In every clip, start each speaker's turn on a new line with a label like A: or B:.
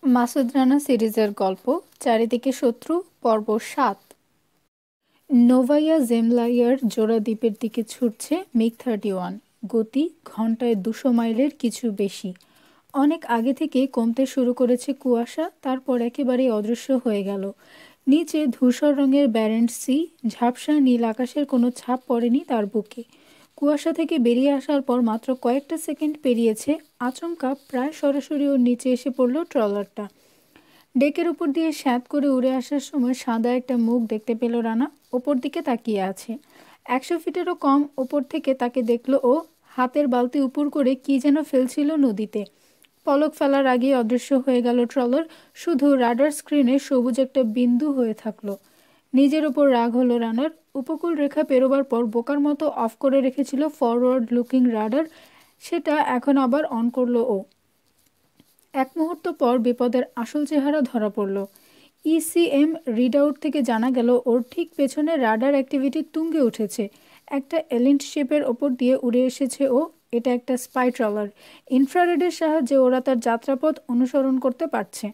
A: মাসুদ রানা সিরিজের গল্প চারিদিকে শত্রু পর্ব ৭। নোভাইয়া জেমলাইয়ার জোড়া দ্বীপের দিকে ছুটছে মিগ-31। গতি ঘন্টায় ২০০ মাইলের কিছু বেশি। অনেক আগে থেকেই কমতে শুরু করেছে কুয়াশা, তারপর একেবারেই অদৃশ্য হয়ে গেল। নিচে ধূসর রঙের ব্যারেন্ট সি, ঝাপসা নীল আকাশের কোনো ছাপ পড়েনি তার বুকে। কুয়াশা থেকে বেরিয়ে আসার পর মাত্র কয়েকটা সেকেন্ড পেরিয়েছে, আচমকা প্রায় সরাসরি ওর নিচে এসে পড়ল ট্রলারটা। ডেকের উপর দিয়ে স্যাঁত করে উড়ে আসার সময় সাদা একটা মুখ দেখতে পেল রানা। ওপর দিকে তাকিয়ে আছে। ১০০ ফিটেরও কম ওপর থেকে তাকে দেখল ও। হাতের বালতি উপর করে কি যেন ফেলছিল নদীতে। পলক ফেলার আগেই অদৃশ্য হয়ে গেল ট্রলার। শুধু রাডার স্ক্রিনে সবুজ একটা বিন্দু হয়ে থাকলো। নিজের ওপর রাগ হলো রানার। উপকূল রেখা পেরোবার পর বোকার মতো অফ করে রেখেছিল ফরওয়ার্ড লুকিং রাডার, সেটা এখন আবার অন করলো ও। এক মুহূর্ত পর বিপদের আসল চেহারা ধরা পড়ল। ইসিএম রিডআউট থেকে জানা গেল ওর ঠিক পেছনে রাডার অ্যাক্টিভিটি তুঙ্গে উঠেছে। একটা এলিন্ট শেপের ওপর দিয়ে উড়ে এসেছে ও। এটা একটা স্পাই ট্রলার। ইনফ্রারেডের সাহায্যে ওরা তার যাত্রাপথ অনুসরণ করতে পারছে।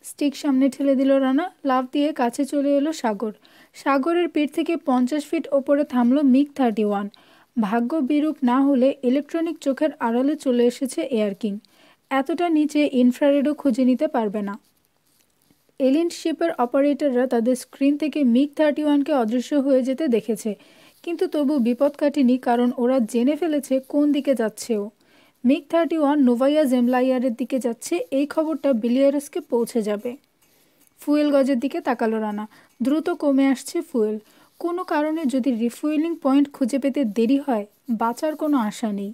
A: স্টিক সামনে ঠেলে দিল রানা। লাফ দিয়ে কাছে চলে এলো সাগর। সাগরের পিঠ থেকে ৫০ ফিট ওপরে থামল মিগ-31। ভাগ্য বিরূপ না হলে ইলেকট্রনিক চোখের আড়ালে চলে এসেছে এয়ার কিং। এতটা নিচে ইনফ্রারেডও খুঁজে নিতে পারবে না। এলিয়েন শিপের অপারেটররা তাদের স্ক্রিন থেকে মিগ-31কে অদৃশ্য হয়ে যেতে দেখেছে, কিন্তু তবু বিপদ কাটেনি, কারণ ওরা জেনে ফেলেছে কোন দিকে যাচ্ছে ও। মিগ-31 নোভাইয়া জেমলাইয়ারের দিকে যাচ্ছে, এই খবরটা বিলিয়ারসকে পৌঁছে যাবে। ফুয়েল গজের দিকে তাকালো রানা। দ্রুত কমে আসছে ফুয়েল। কোনো কারণে যদি রিফুয়েলিং পয়েন্ট খুঁজে পেতে দেরি হয়, বাঁচার কোনো আশা নেই।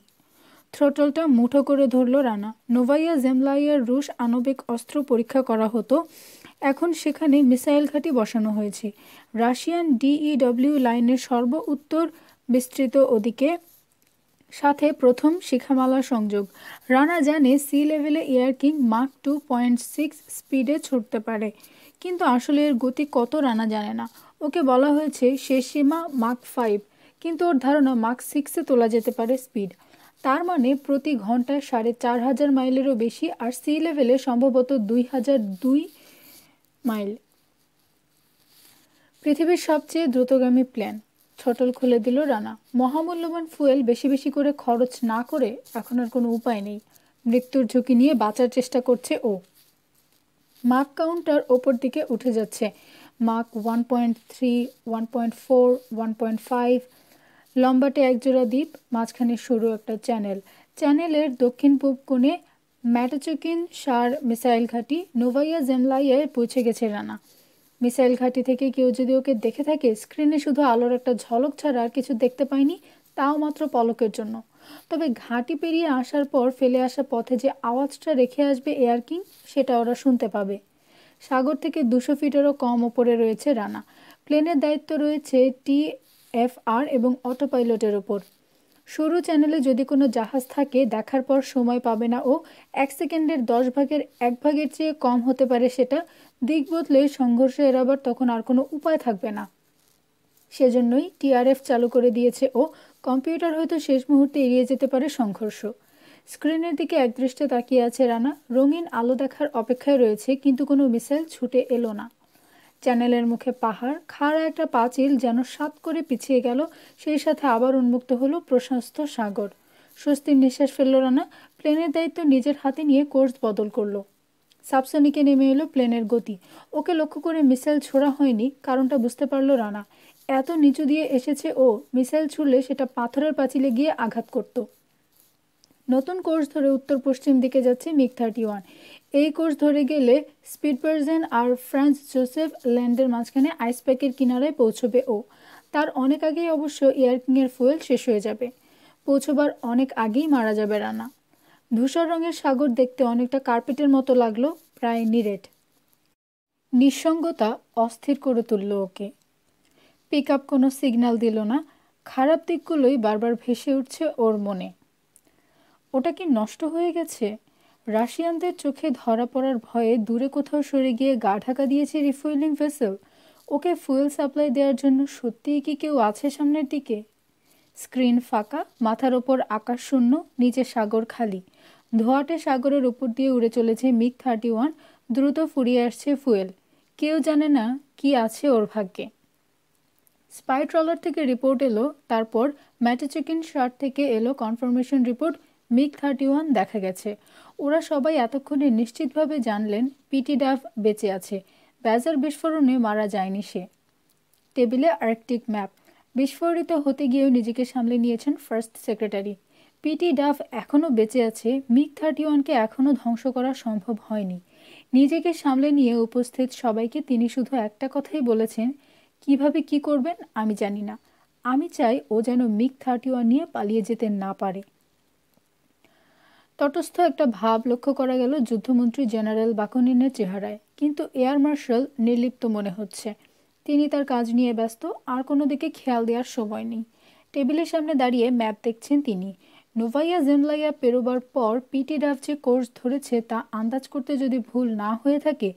A: থ্রোটলটা মুঠো করে ধরল রানা। নোভাইয়া জেমলাইয়ার রুশ আণবিক অস্ত্র পরীক্ষা করা হতো, এখন সেখানে মিসাইল ঘাঁটি বসানো হয়েছে। রাশিয়ান ডিইডব্লিউ লাইনের উত্তর বিস্তৃত ওদিকে, সাথে প্রথম শিখামালা সংযোগ। রানা জানে সি লেভেলে এয়ার কিং মাক 2.6 স্পিডে ছুটতে পারে, কিন্তু আসলে এর গতি কত রানা জানে না। ওকে বলা হয়েছে শেষ সীমা মাক 5, কিন্তু ওর ধারণা মাক 6-এ তোলা যেতে পারে স্পিড। তার মানে প্রতি ঘন্টায় ৪,৫০০ মাইলেরও বেশি, আর সি লেভেলে সম্ভবত ২,০০২ মাইল। পৃথিবীর সবচেয়ে দ্রুতগামী প্লেন। থ্রোটল খুলে দিল রানা। মহামূল্যবান ফুয়েল বেশি বেশি করে খরচ না করে এখন আর কোনো উপায় নেই। মৃত্যুর ঝুঁকি নিয়ে বাঁচার চেষ্টা করছে ও। মাক কাউন্টার ওপর দিকে উঠে যাচ্ছে। মাক 1.3, 1.4, 1.5। লম্বাটে একজোড়া দ্বীপ, মাঝখানে সরু একটা চ্যানেল। চ্যানেলের দক্ষিণ পূব কোণে ম্যাটাচোকিন সার মিসাইল ঘাঁটি। নোভাইয়া জেমলাইয়ায় পৌঁছে গেছে রানা। মিসাইল ঘাঁটি থেকে কেউ যদি ওকে দেখে থাকে, স্ক্রিনে শুধু আলোর একটা ঝলক ছাড়া আর কিছু দেখতে পায়নি, তাও মাত্র পলকের জন্য। তবে ঘাঁটি পেরিয়ে আসার পর ফেলে আসা পথে যে আওয়াজটা রেখে আসবে এয়ার কিং, সেটা ওরা শুনতে পাবে। সাগর থেকে ২০০ ফিটেরও কম ওপরে রয়েছে রানা। প্লেনের দায়িত্ব রয়েছে টিএফআর এবং অটো পাইলটের ওপর। সরু চ্যানেলে যদি কোনো জাহাজ থাকে, দেখার পর সময় পাবে না ও। ১ সেকেন্ডের ১০ ভাগের ১ ভাগের চেয়ে কম হতে পারে সেটা। দিক বদলে সংঘর্ষ এড়াবার তখন আর কোনো উপায় থাকবে না। সেজন্যই টিআরএফ চালু করে দিয়েছে ও। কম্পিউটার হয়তো শেষ মুহূর্তে এড়িয়ে যেতে পারে সংঘর্ষ। স্ক্রিনের দিকে একদৃষ্টে তাকিয়ে আছে রানা। রঙিন আলো দেখার অপেক্ষায় রয়েছে, কিন্তু কোনো মিসাইল ছুটে এলো না। চ্যানেলের মুখে পাহাড়, খাড়া একটা পাঁচিল যেন সাত করে পিছিয়ে গেল, সেই সাথে আবার উন্মুক্ত হলো প্রশস্ত সাগর। স্বস্তির নিঃশ্বাস ফেলল রানা। প্লেনের দায়িত্ব নিজের হাতে নিয়ে কোর্স বদল করলো। সাবসনিকে নেমে এলো প্লেনের গতি। ওকে লক্ষ্য করে মিসাইল ছোড়া হয়নি, কারণটা বুঝতে পারল রানা। এত নিচু দিয়ে এসেছে ও, মিসাইল ছুড়লে সেটা পাথরের পাঁচিলে গিয়ে আঘাত করত। নতুন কোর্স ধরে উত্তর পশ্চিম দিকে যাচ্ছে মিগ-31। এই কোর্স ধরে গেলে স্পিটবার্জেন আর ফ্রান্স জোসেফ ল্যান্ডের মাঝখানে আইসপ্যাকের কিনারায় পৌঁছবে ও। তার অনেক আগেই অবশ্য এয়ার কিংয়ের ফুয়েল শেষ হয়ে যাবে। পৌঁছবার অনেক আগেই মারা যাবে রানা। ধূসর রঙের সাগর দেখতে অনেকটা কার্পেটের মতো লাগলো, প্রায় নিরেট। নিঃসঙ্গতা অস্থির করে তুলল ওকে। পিক আপ কোনো সিগন্যাল দিল না। খারাপ দিকগুলোই বারবার ভেসে উঠছে ওর মনে। ওটা কি নষ্ট হয়ে গেছে? রাশিয়ানদের চোখে ধরা পড়ার ভয়ে দূরে কোথাও সরে গিয়ে গা ঢাকা দিয়েছে রিফুয়েলিং ভেসেল। ওকে ফুয়েল সাপ্লাই দেওয়ার জন্য সত্যিই কি কেউ আছে সামনের দিকে? স্ক্রিন ফাঁকা, মাথার ওপর আকাশ শূন্য, নিচে সাগর খালি। ধোঁয়াটে সাগরের উপর দিয়ে উড়ে চলেছে মিগ-31। দ্রুত ফুরিয়ে আসছে ফুয়েল। কেউ জানে না কি আছে ওর ভাগ্যে। স্পাই ট্রলার থেকে রিপোর্ট এলো, তারপর ম্যাটাচেকিন শার্ট থেকে এলো কনফার্মেশন রিপোর্ট, মিগ-31 দেখা গেছে। ওরা সবাই এতক্ষণে নিশ্চিতভাবে জানলেন পিটি ডাভ বেঁচে আছে। ব্যাজার বিস্ফোরণে মারা যায়নি সে। টেবিলে আর্কটিক ম্যাপ। বিস্ফোরিত হতে গিয়েও নিজেকে সামলে নিয়েছেন ফার্স্ট সেক্রেটারি। পিটি ডাভ এখনও বেঁচে আছে। মিগ-31কে এখনও ধ্বংস করা সম্ভব হয়নি। নিজেকে সামলে নিয়ে উপস্থিত সবাইকে তিনি শুধু একটা কথাই বলেছেন, কিভাবে কি করবেন আমি জানি না, আমি চাই ও যেন মিগ-31 নিয়ে পালিয়ে যেতে না পারে। তটস্থ একটা ভাব লক্ষ্য করা গেল যুদ্ধমন্ত্রী জেনারেল বাকুনিনের চেহারায়, কিন্তু এয়ার মার্শাল নির্লিপ্ত মনে হচ্ছে। তিনি তার কাজ নিয়ে ব্যস্ত, আর কোনো দিকে খেয়াল দেওয়ার সময় নেই। টেবিলের সামনে দাঁড়িয়ে ম্যাপ দেখছেন তিনি। নোভাইয়া জেমলাইয়া পেরোবার পর পিটি ডাভ যে কোর্স ধরেছে তা আন্দাজ করতে যদি ভুল না হয়ে থাকে,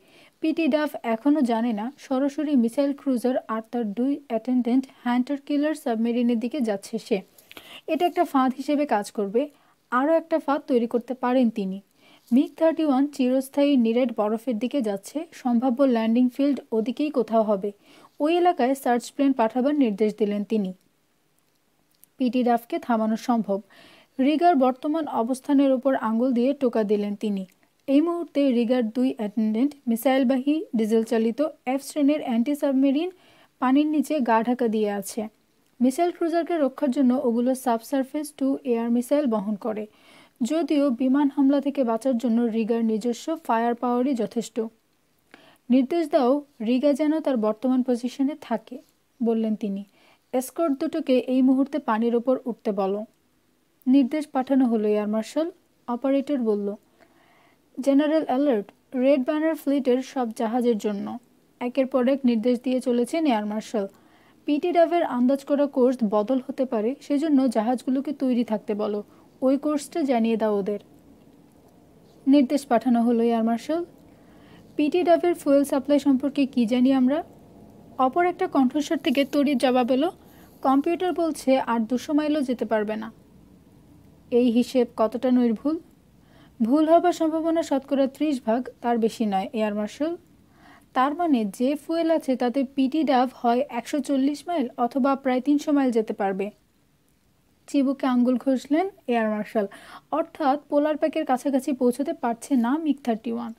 A: পিটি ডাভ এখনও জানে না সরাসরি মিসাইল ক্রুজার আর তার 2 অ্যাটেন্ডেন্ট হ্যান্টার কিলার সাবমেরিনের দিকে যাচ্ছে সে। এটা একটা ফাঁদ হিসেবে কাজ করবে। আরও একটা ফাঁদ তৈরি করতে পারেন তিনি। মিগ-31 চিরস্থায়ী নিরেট বরফের দিকে যাচ্ছে। সম্ভাব্য ল্যান্ডিং ফিল্ড ওদিকেই কোথাও হবে। ওই এলাকায় সার্চ প্লেন পাঠাবার নির্দেশ দিলেন তিনি। পিটি ডাভকে থামানো সম্ভব। রিগার বর্তমান অবস্থানের ওপর আঙুল দিয়ে টোকা দিলেন তিনি। এই মুহূর্তে রিগার 2 অ্যাটেন্ডেন্ট মিসাইলবাহী ডিজেল চালিত এফ শ্রেণীর অ্যান্টি সাবমেরিন পানির নিচে গা ঢাকা দিয়ে আছে। মিসাইল ক্রুজারকে রক্ষার জন্য ওগুলো সাবসারফেস টু এয়ার মিসাইল বহন করে। যদিও বিমান হামলা থেকে বাঁচার জন্য রিগার নিজস্ব ফায়ার পাওয়ারই যথেষ্ট। নির্দেশ দাও রিগা যেন তার বর্তমান পজিশনে থাকে, বললেন তিনি। এসকর্ট দুটোকে এই মুহূর্তে পানির ওপর উঠতে বলো। নির্দেশ পাঠানো হলো এয়ার মার্শাল। অপারেটর বলল, জেনারেল অ্যালার্ট, রেড ব্যানার ফ্লিটের সব জাহাজের জন্য। একের পর এক নির্দেশ দিয়ে চলেছেন এয়ার মার্শাল। পিটি ডাভের আন্দাজ করা কোর্স বদল হতে পারে, সেজন্য জাহাজগুলোকে তৈরি থাকতে বলো। ওই কোর্সটা জানিয়ে দাও ওদের। নির্দেশ পাঠানো হলো এয়ার মার্শাল। পিটি ডাভের ফুয়েল সাপ্লাই সম্পর্কে কি জানি আমরা? অপর একটা কণ্ঠস্বর থেকে তড়িৎ জবাব এলো, কম্পিউটার বলছে আর 200 মাইলও যেতে পারবে না। এই হিসেব কতটা নির্ভুল? ভুল হবার সম্ভাবনা শতকরা 30 ভাগ, তার বেশি নয় এয়ার মার্শাল। তার মানে যে ফুয়েল আছে তাতে পিটি ডাভ হয় 140 মাইল অথবা প্রায় 300 মাইল যেতে পারবে। চিবুকে আঙ্গুল ঘষলেন এয়ার মার্শাল। অর্থাৎ পোলার প্যাকের কাছাকাছি পৌঁছতে পারছে না মিগ-31।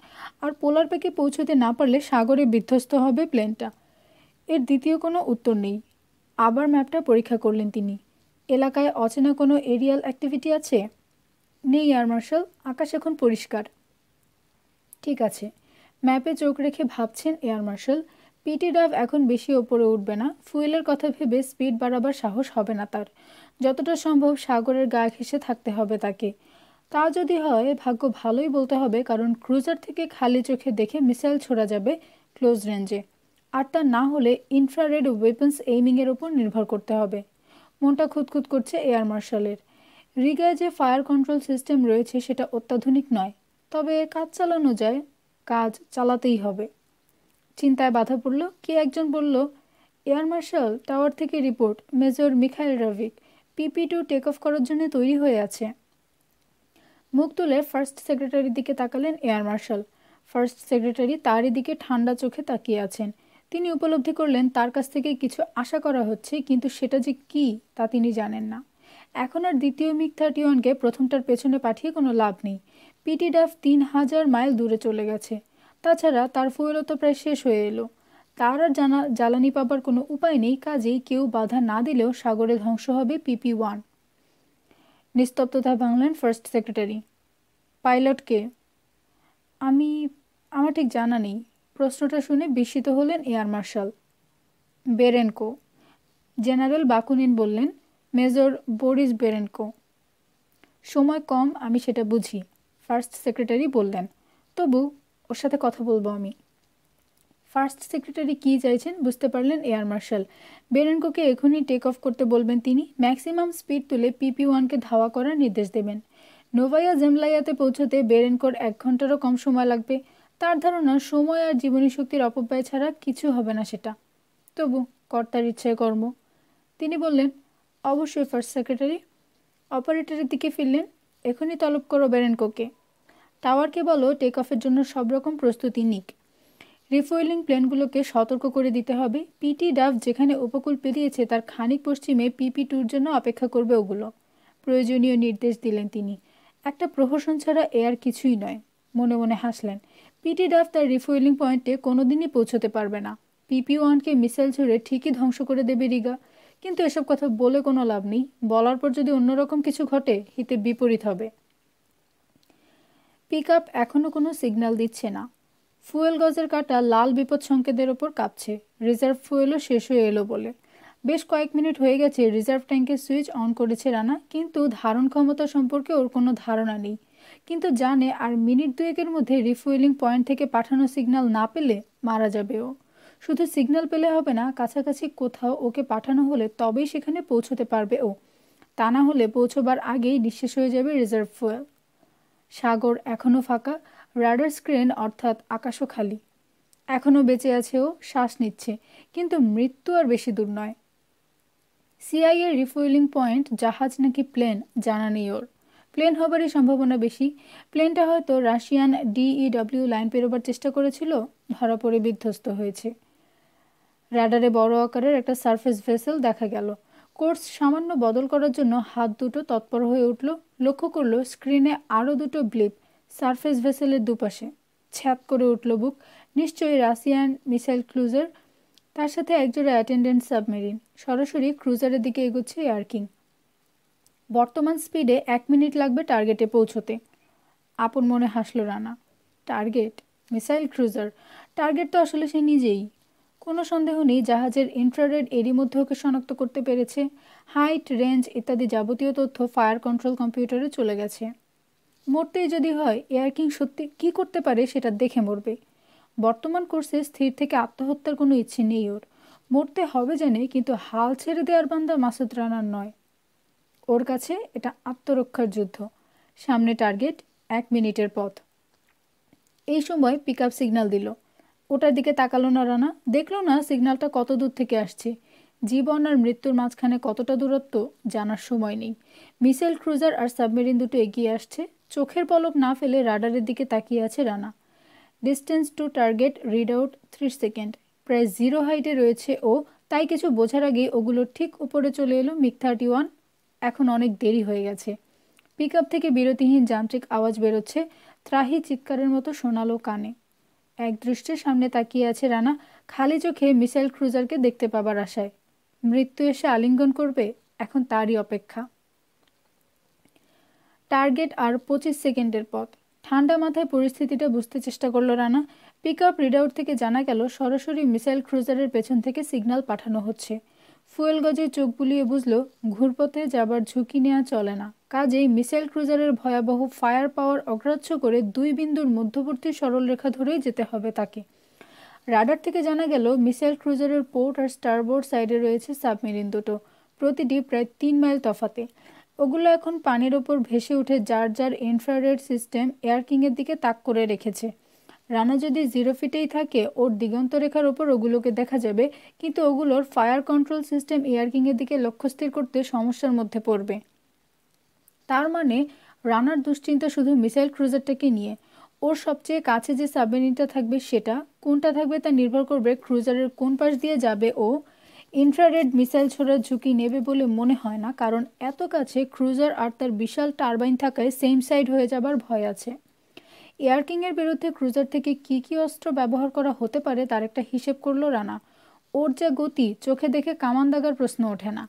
A: আর পোলার প্যাকে পৌঁছতে না পারলে সাগরে বিধ্বস্ত হবে প্লেনটা। এর দ্বিতীয় কোনো উত্তর নেই। আবার ম্যাপটা পরীক্ষা করলেন তিনি। এলাকায় অচেনা কোনো এরিয়াল অ্যাক্টিভিটি আছে? নেই এয়ার মার্শাল, আকাশ এখন পরিষ্কার। ঠিক আছে। ম্যাপে চোখ রেখে ভাবছেন এয়ার মার্শাল। পিটি ডাভ এখন বেশি ওপরে উঠবে না। ফুয়েলের কথা ভেবে স্পিড বাড়াবার সাহস হবে না তার। যতটা সম্ভব সাগরের গা ঘেঁষে থাকতে হবে তাকে। তা যদি হয় ভাগ্য ভালোই বলতে হবে, কারণ ক্রুজার থেকে খালি চোখে দেখে মিসাইল ছোড়া যাবে ক্লোজ রেঞ্জে। আর তা না হলে ইনফ্রারেড ওয়েপন্স এইমিংয়ের ওপর নির্ভর করতে হবে। মনটা খুঁতখুত করছে এয়ার মার্শালের। রিগায় যে ফায়ার কন্ট্রোল সিস্টেম রয়েছে সেটা অত্যাধুনিক নয়, তবে কাজ চালানো যায়, কাজ চালাতেই হবে। চিন্তায় বাধা পড়ল। কে একজন বলল, এয়ার মার্শাল, টাওয়ার থেকে report, major Mikhail Ravik PP-2 take off করার জন্য তৈরি হয়ে আছে। মুখ তুলে ফার্স্ট সেক্রেটারির দিকে তাকালেন এয়ার মার্শাল। ফার্স্ট সেক্রেটারি তারই দিকে ঠান্ডা চোখে তাকিয়ে আছেন। তিনি উপলব্ধি করলেন তার কাছ থেকে কিছু আশা করা হচ্ছে, কিন্তু সেটা যে কি তা তিনি জানেন না। এখন আর দ্বিতীয় মিগ-31কে প্রথমটার পেছনে পাঠিয়ে কোনো লাভ নেই। পিটি ডাভ 3000 মাইল দূরে চলে গেছে। তাছাড়া তার ফুয়েলও তো প্রায় শেষ হয়ে এলো। তার আর জ্বালানি পাবার কোনো উপায় নেই। কাজেই কেউ বাধা না দিলেও সাগরে ধ্বংস হবে PP-1। নিস্তব্ধতা ভাঙলেন ফার্স্ট সেক্রেটারি। পাইলট কে? আমার ঠিক জানা নেই। প্রশ্নটা শুনে বিস্মিত হলেন এয়ার মার্শাল। বেরেনকো। জেনারেল বাকুনিন বললেন, মেজর বরিস বেরেনকো। সময় কম, আমি সেটা বুঝি, ফার্স্ট সেক্রেটারি বললেন। তবু ওর সাথে কথা বলবো আমি। ফার্স্ট সেক্রেটারি কী চাইছেন বুঝতে পারলেন এয়ার মার্শাল। বেরেনকোকে এখনই টেক অফ করতে বলবেন তিনি। ম্যাক্সিমাম স্পিড তুলে PP-1কে ধাওয়া করার নির্দেশ দেবেন। নোভাইয়া জেমলাইয়াতে পৌঁছতে বেরেনকোর 1 ঘন্টারও কম সময় লাগবে। তার ধারণা সময় আর জীবনী শক্তির অপব্যয় ছাড়া কিছু হবে না সেটা। তবু কর্তার ইচ্ছায় কর্ম। তিনি বললেন, অবশ্যই ফার্স্ট সেক্রেটারি। অপারেটরের দিকে ফিরলেন। এখনই তলব করো বেরেনকোকে। টাওয়ারকে বলো টেক অফের জন্য সব রকম প্রস্তুতি নিক। রিফুয়েলিং প্লেনগুলোকে সতর্ক করে দিতে হবে। পিটি ডাভ যেখানে উপকূল পেরিয়েছে তার খানিক পশ্চিমে PP2 জন্য অপেক্ষা করবে ওগুলো। প্রয়োজনীয় নির্দেশ দিলেন তিনি। একটা প্রহসন ছাড়া এ আর কিছুই নয়। মনে মনে হাসলেন। পিটি ডাভ তার রিফুয়েলিং পয়েন্টে কোনোদিনই পৌঁছতে পারবে না। PP1কে মিসাইল ছুড়ে ঠিকই ধ্বংস করে দেবে রিগা। কিন্তু এসব কথা বলে কোনো লাভ নেই। বলার পর যদি অন্যরকম কিছু ঘটে হিতে বিপরীত হবে। পিক আপ এখনও কোনো সিগন্যাল দিচ্ছে না। ফুয়েল গজের কাঁটা লাল বিপদ সংকেতের ওপর কাঁপছে। রিজার্ভ ফুয়েলও শেষ হয়ে এলো বলে। বেশ কয়েক মিনিট হয়ে গেছে রিজার্ভ ট্যাঙ্কের সুইচ অন করেছে রানা, কিন্তু ধারণ ক্ষমতা সম্পর্কে ওর কোনো ধারণা নেই। কিন্তু জানে আর মিনিট দুয়েকের মধ্যে রিফুয়েলিং পয়েন্ট থেকে পাঠানো সিগন্যাল না পেলে মারা যাবে ও। শুধু সিগন্যাল পেলে হবে না, কাছাকাছি কোথাও ওকে পাঠানো হলে তবেই সেখানে পৌঁছতে পারবে ও। তা না হলে পৌঁছবার আগেই নিঃশেষ হয়ে যাবে রিজার্ভ ফুয়েল। সাগর এখনও ফাঁকা, রাডার স্ক্রিন অর্থাৎ আকাশও খালি। এখনও বেঁচে আছে ও, শ্বাস নিচ্ছে, কিন্তু মৃত্যু আর বেশি দূর নয়। সিআইএর রিফুয়েলিং পয়েন্ট জাহাজ নাকি প্লেন জানা নেই ওর। প্লেন হবারই সম্ভাবনা বেশি। প্লেনটা হয়তো রাশিয়ান DEW লাইন পেরোবার চেষ্টা করেছিল, ধরা পড়ে বিধ্বস্ত হয়েছে। রাডারে বড় আকারের একটা সারফেস ভেসেল দেখা গেল। কোর্স সামান্য বদল করার জন্য হাত দুটো তৎপর হয়ে উঠল। লক্ষ্য করলো স্ক্রিনে আরও দুটো ব্লিপ সারফেস ভেসেলের দুপাশে। ছ্যাত করে উঠল বুক। নিশ্চয়ই রাশিয়ান মিসাইল ক্রুজার, তার সাথে একজোড়া অ্যাটেন্ডেন্ট সাবমেরিন। সরাসরি ক্রুজারের দিকে এগোচ্ছে এয়ারকিং। বর্তমান স্পিডে 1 মিনিট লাগবে টার্গেটে পৌঁছতে। আপন মনে হাসল Rana. Target? Missile cruiser? Target তো আসলে সে নিজেই। কোনো সন্দেহ নেই জাহাজের ইনফ্রারেড এরই মধ্যে ওকে শনাক্ত করতে পেরেছে। হাইট, রেঞ্জ ইত্যাদি যাবতীয় তথ্য ফায়ার কন্ট্রোল কম্পিউটারে চলে গেছে। মরতেই যদি হয়, এয়ারকিং সত্যি কী করতে পারে সেটা দেখে মরবে। বর্তমান কোর্সে স্থির থেকে আত্মহত্যার কোনো ইচ্ছে নেই ওর। মরতে হবে জানে, কিন্তু হাল ছেড়ে দেওয়ার বান্দা মাসুদ রানার নয়। ওর কাছে এটা আত্মরক্ষার যুদ্ধ। সামনে টার্গেট, 1 মিনিটের পথ। এই সময় পিক আপ সিগন্যাল দিল। ওটার দিকে তাকালো না রানা। দেখলো না সিগন্যালটা কত দূর থেকে আসছে। জীবন আর মৃত্যুর মাঝখানে কতটা দূরত্ব জানার সময় নেই। মিসাইল ক্রুজার আর সাবমেরিন দুটো এগিয়ে আসছে। চোখের পলক না ফেলে রাডারের দিকে তাকিয়ে আছে Rana. Distance to target read out 30 second. প্রায় 0 হাইটে রয়েছে ও, তাই কিছু বোঝার আগেই ওগুলোর ঠিক উপরে চলে এলো MiG-31। এখন অনেক দেরি হয়ে গেছে। পিক আপ থেকে বিরতিহীন যান্ত্রিক আওয়াজ বেরোচ্ছে, ত্রাহি চিৎকারের মতো শোনালো কানে। এক দৃষ্টে সামনে তাকিয়ে আছে রানা, খালি চোখে মিসাইল ক্রুজারকে দেখতে পাবার আশায়। মৃত্যু এসে আলিঙ্গন করবে, এখন তারই অপেক্ষা। টার্গেট আর 25 সেকেন্ডের পথ। ঠান্ডা মাথায় পরিস্থিতিটা বুঝতে চেষ্টা করলো রানা। পিক আপ রিডআউট থেকে জানা গেল সরাসরি মিসাইল ক্রুজারের পেছন থেকে সিগন্যাল পাঠানো হচ্ছে। ফুয়েল গজে চোখ বুলিয়ে বুঝলো ঘুরপথে যাবার ঝুঁকি নেওয়া চলে না। কাজেই মিসাইল ক্রুজারের ভয়াবহ ফায়ার পাওয়ার অগ্রাহ্য করে 2 বিন্দুর মধ্যবর্তী সরলরেখা ধরেই যেতে হবে তাকে। রাডার থেকে জানা গেল মিসাইল ক্রুজারের পোর্ট আর স্টারবোর্ড সাইডে রয়েছে সাবমেরিন দুটো, প্রতিটি প্রায় 3 মাইল তফাতে। ওগুলো এখন পানির ওপর ভেসে উঠে যার যার ইনফ্রারেড সিস্টেম এয়ারকিংয়ের দিকে তাক করে রেখেছে। রানা যদি 0 ফিটেই থাকে ওর দিগন্ত রেখার ওপর ওগুলোকে দেখা যাবে, কিন্তু ওগুলোর ফায়ার কন্ট্রোল সিস্টেম এয়ারকিংয়ের দিকে লক্ষ্য স্থির করতে সমস্যার মধ্যে পড়বে। তার মানে রানার দুশ্চিন্তা শুধু মিসাইল ক্রুজারটাকে নিয়ে। ওর সবচেয়ে কাছে যে সাবমেরিনটা থাকবে সেটা কোনটা থাকবে তা নির্ভর করবে ক্রুজারের কোন পাশ দিয়ে যাবে ও। ইনফ্রারেড মিসাইল ছোড়ার ঝুঁকি নেবে বলে মনে হয় না, কারণ এত কাছে ক্রুজার আর তার বিশাল টারবাইন থাকায় সেম সাইড হয়ে যাবার ভয় আছে। এয়ারকিংয়ের বিরুদ্ধে ক্রুজার থেকে কি কি অস্ত্র ব্যবহার করা হতে পারে তার একটা হিসেব করলো রানা। ওর যা গতি, চোখে দেখে কামান দাগার প্রশ্ন ওঠে না।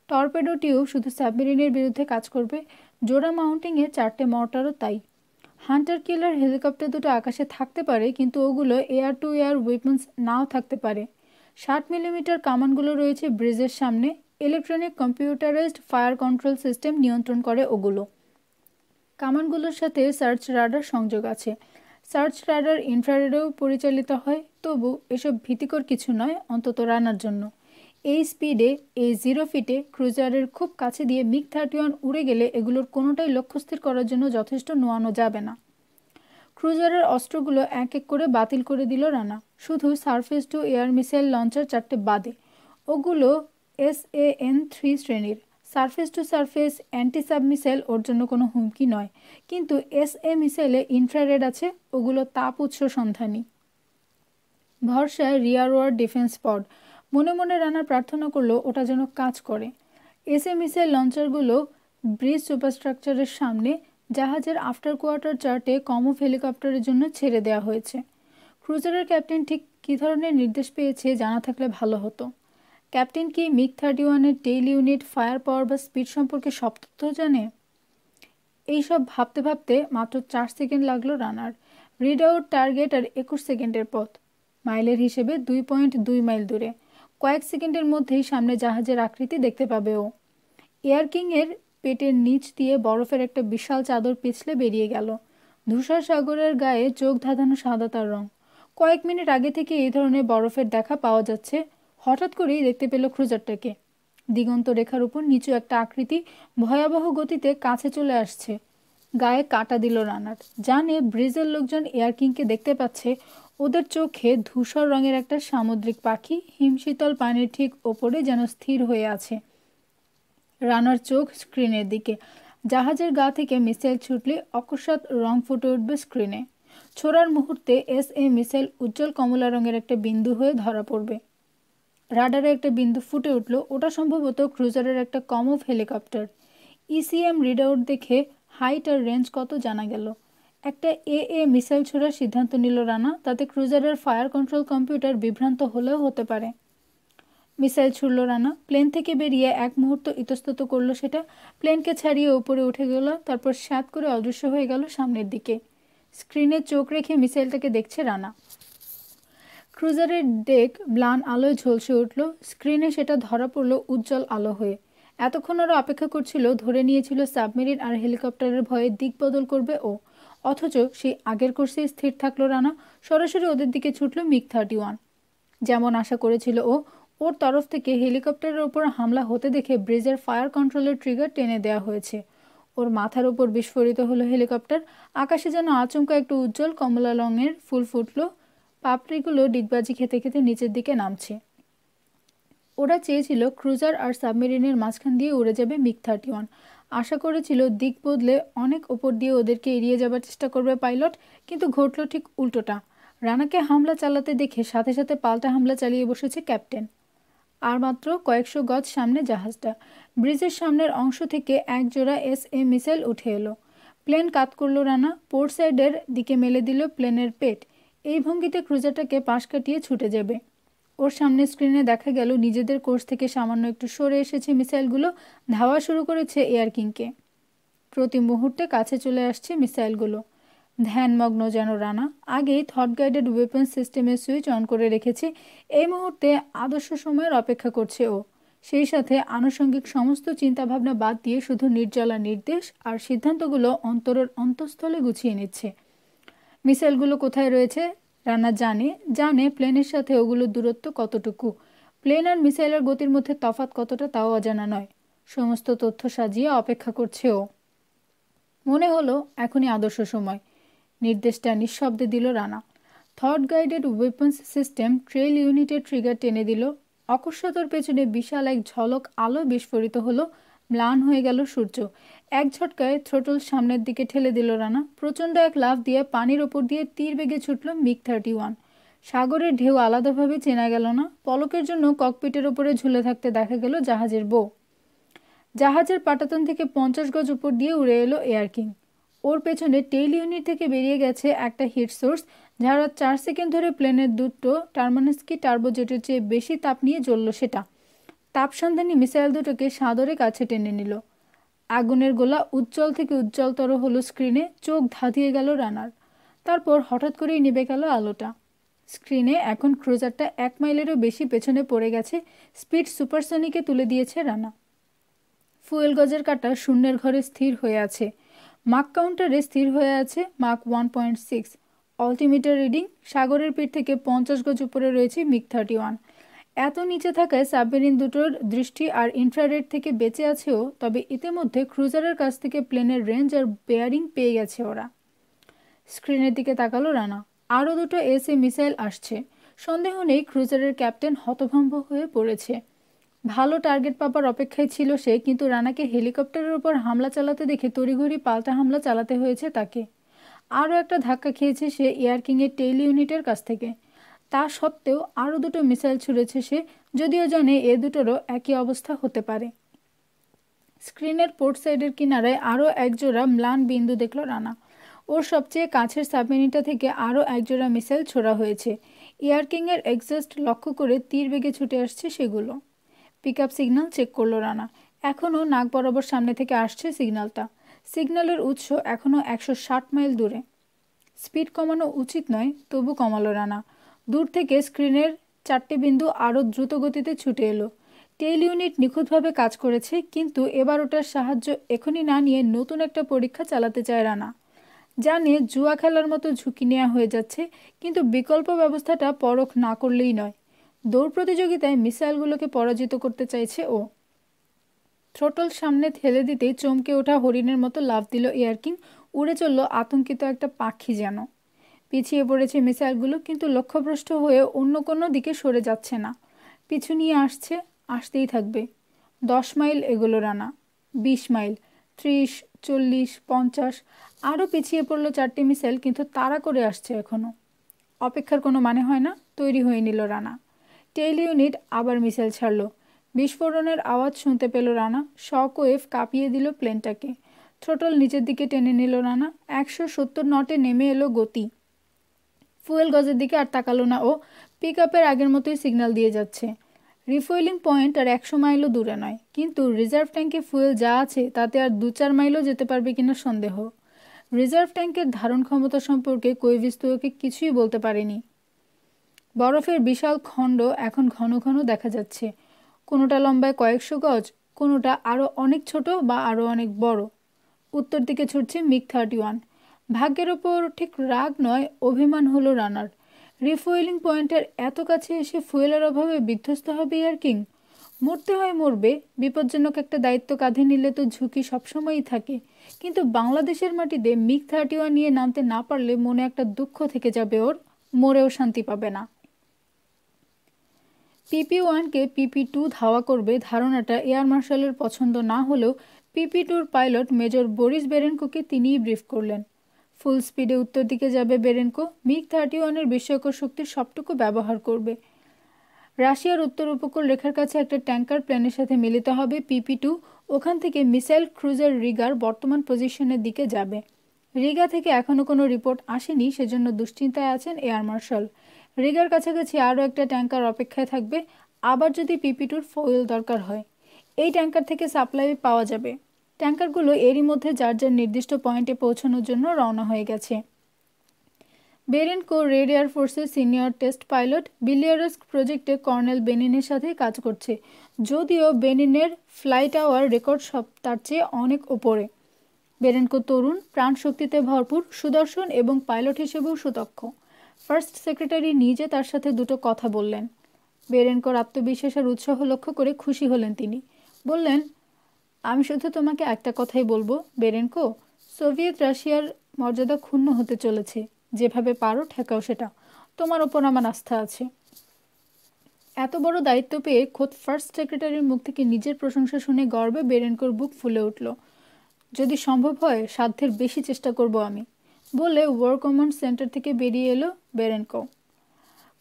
A: টর্পেডো টিউব শুধু সাবমেরিনের বিরুদ্ধে কাজ করবে। জোড়া মাউন্টিংয়ে 4টে মর্টারও তাই। হান্টার কিলার হেলিকপ্টার দুটো আকাশে থাকতে পারে, কিন্তু ওগুলো এয়ার টু এয়ার ওয়েপন্স নাও থাকতে পারে। 60 মিলিমিটার কামানগুলো রয়েছে ব্রিজের সামনে। Electronic computerised fire control system নিয়ন্ত্রণ করে ওগুলো। কামানগুলোর সাথে সার্চ রাডার সংযোগ আছে। সার্চ রাডার ইনফ্রারেডেও পরিচালিত হয়। তবু এসব ভীতিকর কিছু নয়, অন্তত রানার জন্য। এই স্পিডে, এই 0 ফিটে ক্রুজারের খুব কাছে দিয়ে MiG-31 উড়ে গেলে এগুলোর কোনোটাই লক্ষ্যস্থির করার জন্য যথেষ্ট নোয়ানো যাবে না। ক্রুজারের অস্ত্রগুলো এক এক করে বাতিল করে দিল রানা। শুধু surface to air missile launcher 4টে বাদে। ওগুলো SAN-3 শ্রেণীর। Surface to surface anti sub missile ওর জন্য কোনো হুমকি নয়, কিন্তু এসএ মিসাইলে ইনফ্রারেড আছে, ওগুলো তাপ উৎস সন্ধানী। ভরসায় রিয়ার ওয়ার ডিফেন্স পড। মনে মনে রানার প্রার্থনা করলো ওটা যেন কাজ করে। এসএ মিসাইল লঞ্চারগুলো ব্রিজ সুপারস্ট্রাকচারের সামনে জাহাজের আফটার কোয়ার্টার চার্টে কমোভ হেলিকপ্টারের জন্য ছেড়ে দেওয়া হয়েছে। ক্রুজারের ক্যাপ্টেন ঠিক কী ধরনের নির্দেশ পেয়েছে জানা থাকলে ভালো হতো। ক্যাপ্টেন কি মিগ-31-এর টেইল ইউনিট, ফায়ার পাওয়ার বা স্পিড সম্পর্কে সব তথ্য জানে? এইসব ভাবতে ভাবতে মাত্র 4 সেকেন্ড লাগলো রানার। রিড আউট টার্গেট আর 21 সেকেন্ডের পথ, মাইলের হিসেবে 2.2 মাইল দূরে। কয়েক সেকেন্ডের মধ্যেই সামনে জাহাজের আকৃতি দেখতে পাবে ও। এয়ার কিংয়ের পেটের নিচ দিয়ে বরফের একটা বিশাল চাদর পিছলে বেরিয়ে গেল। ধূসর সাগরের গায়ে চোখ ধাঁধানো সাদা তার রং। কয়েক মিনিট আগে থেকে এই ধরনের বরফের দেখা পাওয়া যাচ্ছে। হঠাৎ করেই দেখতে পেল ক্রুজারটাকে। দিগন্ত রেখার উপর নিচু একটা আকৃতি ভয়াবহ গতিতে কাছে চলে আসছে। গায়ে কাটা দিল রানার। জানে ব্রিজের লোকজন এয়ার কিংকে দেখতে পাচ্ছে। ওদের চোখে ধূসর রঙের একটা সামুদ্রিক পাখি হিমশীতল পানির ঠিক ওপরে যেন স্থির হয়ে আছে। রানার চোখ স্ক্রিনের দিকে। জাহাজের গা থেকে মিসাইল ছুটলে অকস্মাৎ রং ফুটে উঠবে স্ক্রিনে। ছোড়ার মুহূর্তে এসএ মিসাইল উজ্জ্বল কমলা রঙের একটা বিন্দু হয়ে ধরা পড়বে। রাডারে একটা বিন্দু ফুটে উঠল। ওটা সম্ভবত ক্রুজারের একটা কমোভ হেলিকপ্টার। ইসিএম রিডআউট দেখে হাইট আর রেঞ্জ কত জানা গেল। একটা এ মিসাইল ছোড়ার সিদ্ধান্ত নিল রানা, তাতে ক্রুজারের ফায়ার কন্ট্রোল কম্পিউটার বিভ্রান্ত হলেও হতে পারে। মিসাইল ছুড়ল রানা। প্লেন থেকে বেরিয়ে এক মুহূর্ত ইতস্তত করলো সেটা। প্লেনকে ছাড়িয়ে উপরে উঠে গেল, তারপর স্যাঁত করে অদৃশ্য হয়ে গেল সামনের দিকে। স্ক্রিনে চোখ রেখে মিসাইলটাকে দেখছে রানা। ক্রুজারের ডেক ম্লান আলোয় ঝলসে উঠল। স্ক্রিনে সেটা ধরা পড়ল উজ্জ্বল আলো হয়ে। এতক্ষণ ওরা অপেক্ষা করছিল, ধরে নিয়েছিল সাবমেরিন আর হেলিকপ্টারের ভয়ে দিক বদল করবে ও। অথচ সেই আগের কোর্সেই স্থির থাকলো রানা। সরাসরি ওদের দিকে ছুটল মিগ-31। যেমন আশা করেছিল ও, ওর তরফ থেকে হেলিকপ্টারের ওপর হামলা হতে দেখে ব্রিজের ফায়ার কন্ট্রোলের ট্রিগার টেনে দেওয়া হয়েছে। ওর মাথার ওপর বিস্ফোরিত হলো হেলিকপ্টার। আকাশে যেন আচমকা একটু উজ্জ্বল কমলা রঙের ফুল ফুটল। পাপড়িগুলো ডিগবাজি খেতে খেতে নিচের দিকে নামছে। ওরা চেয়েছিল ক্রুজার আর সাবমেরিনের মাঝখান দিয়ে উড়ে যাবে মিগ-31। আশা করেছিল দিক বদলে অনেক ওপর দিয়ে ওদেরকে এড়িয়ে যাবার চেষ্টা করবে পাইলট, কিন্তু ঘটল ঠিক উল্টোটা। রানাকে হামলা চালাতে দেখে সাথে সাথে পাল্টা হামলা চালিয়ে বসেছে ক্যাপ্টেন। আর মাত্র কয়েকশো গজ সামনে জাহাজটা। ব্রিজের সামনের অংশ থেকে এক জোড়া এসএ মিসাইল উঠে এলো। প্লেন কাত করল রানা। পোর্ট সাইডের দিকে মেলে দিল প্লেনের পেট। এই ভঙ্গিতে ক্রুজারটাকে পাশ কাটিয়ে ছুটে যাবে। ওর সামনে স্ক্রিনে দেখা গেল নিজেদের কোর্স থেকে সামান্য একটু সরে এসেছে মিসাইলগুলো। ধাওয়া শুরু করেছে এয়ার কিংকে। প্রতি মুহূর্তে কাছে চলে আসছে মিসাইলগুলো। ধ্যানমগ্ন যেন রানা। আগেই থট গাইডেড ওয়েপন সিস্টেমের সুইচ অন করে রেখেছে। এই মুহূর্তে আদর্শ সময়ের অপেক্ষা করছে ও। সেই সাথে আনুষঙ্গিক সমস্ত চিন্তাভাবনা বাদ দিয়ে শুধু নির্জলা নির্দেশ আর সিদ্ধান্তগুলো অন্তরের অন্তঃস্থলে গুছিয়ে নিচ্ছে। মিসাইলগুলো কোথায় রয়েছে রানা জানে প্লেনের সাথে ওগুলোর দূরত্ব কতটুকু, প্লেন আর মিসাইলের গতির মধ্যে তফাৎ কতটা তাও অজানা নয়। সমস্ত তথ্য সাজিয়ে অপেক্ষা করছে ও। মনে হলো এখনই আদর্শ সময়। নির্দেশটা নিঃশব্দে দিল Rana. Thought guided weapons system trail ইউনিটের ট্রিগার টেনে দিল। অকস্মাৎ পেছনে বিশাল এক ঝলক আলো বিস্ফোরিত হলো। ম্লান হয়ে গেল সূর্য। এক ঝটকায় থ্রোটল সামনের দিকে ঠেলে দিল রানা। প্রচণ্ড এক লাফ দিয়ে পানির ওপর দিয়ে তীর বেগে ছুটল মিগ-31। সাগরের ঢেউ আলাদাভাবে চেনা গেল না। পলকের জন্য ককপিটের ওপরে ঝুলে থাকতে দেখা গেল জাহাজের বউ। জাহাজের পাটাতন থেকে 50 গজ উপর দিয়ে উড়ে এলো এয়ার কিং। ওর পেছনে টেইল ইউনিট থেকে বেরিয়ে গেছে একটা হিট সোর্স, যারা 4 সেকেন্ড ধরে প্লেনের দুটো টার্মানস্কি টার্বোজেটের চেয়ে বেশি তাপ নিয়ে জ্বলল সেটা। তাপসন্ধানী মিসাইল দুটোকে সাদরে কাছে টেনে নিল। আগুনের গোলা উজ্জ্বল থেকে উজ্জ্বলতর হলো স্ক্রিনে। চোখ ধাঁধিয়ে গেল রানার। তারপর হঠাৎ করেই নিভে গেল আলোটা। স্ক্রিনে এখন ক্রুজারটা 1 মাইলেরও বেশি পেছনে পড়ে গেছে। স্পিড সুপারসনিকে তুলে দিয়েছে রানা। ফুয়েল গজের কাঁটা শূন্যের ঘরে স্থির হয়ে আছে। মাক কাউন্টারে স্থির হয়ে আছে মাক 1.6। Altimeter reading. সাগরের পিঠ থেকে 50 গজ উপরে রয়েছে মিগ-31। এত নিচে থাকায় সাবমেরিন দুটোর দৃষ্টি আর ইনফ্রারেড থেকে বেঁচে আছেও, তবে ইতিমধ্যে ক্রুজারের কাছ থেকে প্লেনের রেঞ্জ আর বেয়ারিং পেয়ে গেছে ওরা। স্ক্রিনের দিকে তাকালো রানা। আরও দুটো এসএ মিসাইল আসছে। সন্দেহ নেই ক্রুজারের ক্যাপ্টেন হতভম্ব হয়ে পড়েছে। ভালো টার্গেট পাবার অপেক্ষায় ছিল সে, কিন্তু রানাকে হেলিকপ্টারের উপর হামলা চালাতে দেখে তড়িঘড়ি পাল্টা হামলা চালাতে হয়েছে তাকে। আরও একটা ধাক্কা খেয়েছে সে এয়ার কিংয়ের টেইল ইউনিটের কাছ থেকে। তা সত্ত্বেও আরও দুটো মিসাইল ছুড়েছে সে, যদিও জানে এ দুটোরও একই অবস্থা হতে পারে। স্ক্রিনের পোর্ট সাইডের কিনারায় আরও একজোড়া ম্লান বিন্দু দেখল রানা। ওর সবচেয়ে কাছের সাবমেরিনটা থেকে আরও একজোড়া মিসাইল ছোড়া হয়েছে। এয়ার কিংয়ের এক্সস্ট লক্ষ্য করে তীর বেগে ছুটে আসছে সেগুলো। পিক আপ সিগন্যাল চেক করলো রানা। এখনও নাক বরাবর সামনে থেকে আসছে সিগন্যালটা। সিগন্যালের উৎস এখনও 160 মাইল দূরে। স্পিড কমানো উচিত নয়, তবু কমালো রানা। দূর থেকে স্ক্রিনের 4টে বিন্দু আরও দ্রুত গতিতে ছুটে এলো। টেইল ইউনিট নিখুঁতভাবে কাজ করেছে, কিন্তু এবার ওটার সাহায্য এখনই না নিয়ে নতুন একটা পরীক্ষা চালাতে চায় রানা। জানে জুয়া খেলার মতো ঝুঁকি নেওয়া হয়ে যাচ্ছে, কিন্তু বিকল্প ব্যবস্থাটা পরখ না করলেই নয়। দৌড় প্রতিযোগিতায় মিসাইলগুলোকে পরাজিত করতে চাইছে ও। থ্রোটল সামনে ঠেলে দিতেই চমকে ওঠা হরিণের মতো লাফ দিল এয়ার কিং। উড়ে চলল আতঙ্কিত একটা পাখি যেন। পিছিয়ে পড়েছে মিসাইলগুলো, কিন্তু লক্ষ্যভ্রষ্ট হয়ে অন্য কোনো দিকে সরে যাচ্ছে না। পিছু নিয়ে আসছে, আসতেই থাকবে। 10 মাইল এগোলো রানা, 20 মাইল, 30, 40, 50। আরও পিছিয়ে পড়লো 4টে মিসাইল, কিন্তু তাড়া করে আসছে এখনও। অপেক্ষার কোনো মানে হয় না, তৈরি হয়ে নিল রানা। টেইল ইউনিট আবার মিসাইল ছাড়ল। বিস্ফোরণের আওয়াজ শুনতে পেল রানা। শক ওয়েভ কাঁপিয়ে দিল প্লেনটাকে। থ্রোটল নিচের দিকে টেনে নিল রানা। 170 নটে নেমে এলো গতি। ফুয়েল গজের দিকে আর তাকালো না ও। পিক আপের আগের মতোই সিগন্যাল দিয়ে যাচ্ছে। রিফুয়েলিং পয়েন্ট আর 100 মাইলও দূরে নয়, কিন্তু রিজার্ভ ট্যাঙ্কে ফুয়েল যা আছে তাতে আর 2-4 মাইলও যেতে পারবে কিনা সন্দেহ। রিজার্ভ ট্যাঙ্কের ধারণ ক্ষমতা সম্পর্কে কৈভিস্তু ওকে কিছুই বলতে পারেনি। বরফের বিশাল খণ্ড এখন ঘন ঘন দেখা যাচ্ছে। কোনোটা লম্বায় কয়েকশো গজ, কোনোটা আরও অনেক ছোট বা আরও অনেক বড়। উত্তর দিকে ছুটছে মিগ-31। ভাগ্যের ওপর ঠিক রাগ নয়, অভিমান হলো রানার। রিফুয়েলিং পয়েন্টের এত কাছে এসে ফুয়েলের অভাবে বিধ্বস্ত হবে এয়ার কিং। মরতে হয় মরবে, বিপজ্জনক একটা দায়িত্ব কাঁধে নিলে তো ঝুঁকি সবসময়ই থাকে। কিন্তু বাংলাদেশের মাটিতে মিগ-31 নিয়ে নামতে না পারলে মনে একটা দুঃখ থেকে যাবে ওর, মরেও শান্তি পাবে না। PP-1কে PP-2 ধাওয়া করবে ধারণাটা এয়ার মার্শালের পছন্দ না হলেও PP-2-র পাইলট মেজর বরিস বেরেনকোকে তিনিই ব্রিফ করলেন। ফুল স্পিডে উত্তর দিকে যাবে বেরেনকো। মিগ-31-এর বিস্ময়কর শক্তির সবটুকু ব্যবহার করবে। রাশিয়ার উত্তর উপকূল রেখার কাছে একটা ট্যাঙ্কার প্লেনের সাথে মিলিত হবে PP-2। ওখান থেকে মিসাইল ক্রুজার রিগার বর্তমান পজিশনের দিকে যাবে। রিগা থেকে এখনও কোনো রিপোর্ট আসেনি, সেজন্য দুশ্চিন্তায় আছেন এয়ার মার্শাল। রিগার কাছাকাছি আরও একটা ট্যাঙ্কার অপেক্ষায় থাকবে, আবার যদি PP-2-র ফুয়েল দরকার হয়। এই ট্যাঙ্কার থেকে সাপ্লাই পাওয়া যাবে। ট্যাঙ্কারগুলো এরই মধ্যে যার যার নির্দিষ্ট পয়েন্টে পৌঁছানোর জন্য রওনা হয়ে গেছে। বেরেনকো রেড এয়ার ফোর্সের সিনিয়র টেস্ট পাইলট। বিলিয়ারস্ক প্রজেক্টে কর্নেল বেনিনের সাথে কাজ করছে, যদিও বেনিনের ফ্লাইট আওয়ার রেকর্ড সব তার চেয়ে অনেক ওপরে। বেরেনকো তরুণ, প্রাণশক্তিতে ভরপুর, সুদর্শন এবং পাইলট হিসেবেও সুদক্ষ। ফার্স্ট সেক্রেটারি নিজে তার সাথে দুটো কথা বললেন। বেরেনকোর আত্মবিশ্বাস আর উৎসাহ লক্ষ্য করে খুশি হলেন তিনি। বললেন, আমি শুধু তোমাকে একটা কথাই বলবো বেরেনকো, সোভিয়েত রাশিয়ার মর্যাদা ক্ষুণ্ণ হতে চলেছে। যেভাবে পারো ঠেকাও সেটা। তোমার ওপর আমার আস্থা আছে। এত বড় দায়িত্ব পেয়ে খোদ ফার্স্ট সেক্রেটারির মুখ থেকে নিজের প্রশংসা শুনে গর্বে বেরেনকোর বুক ফুলে উঠল। যদি সম্ভব হয় সাধ্যের বেশি চেষ্টা করব আমি, বলে ওয়ার কমান্ড সেন্টার থেকে বেরিয়ে এলো বেরেনকো।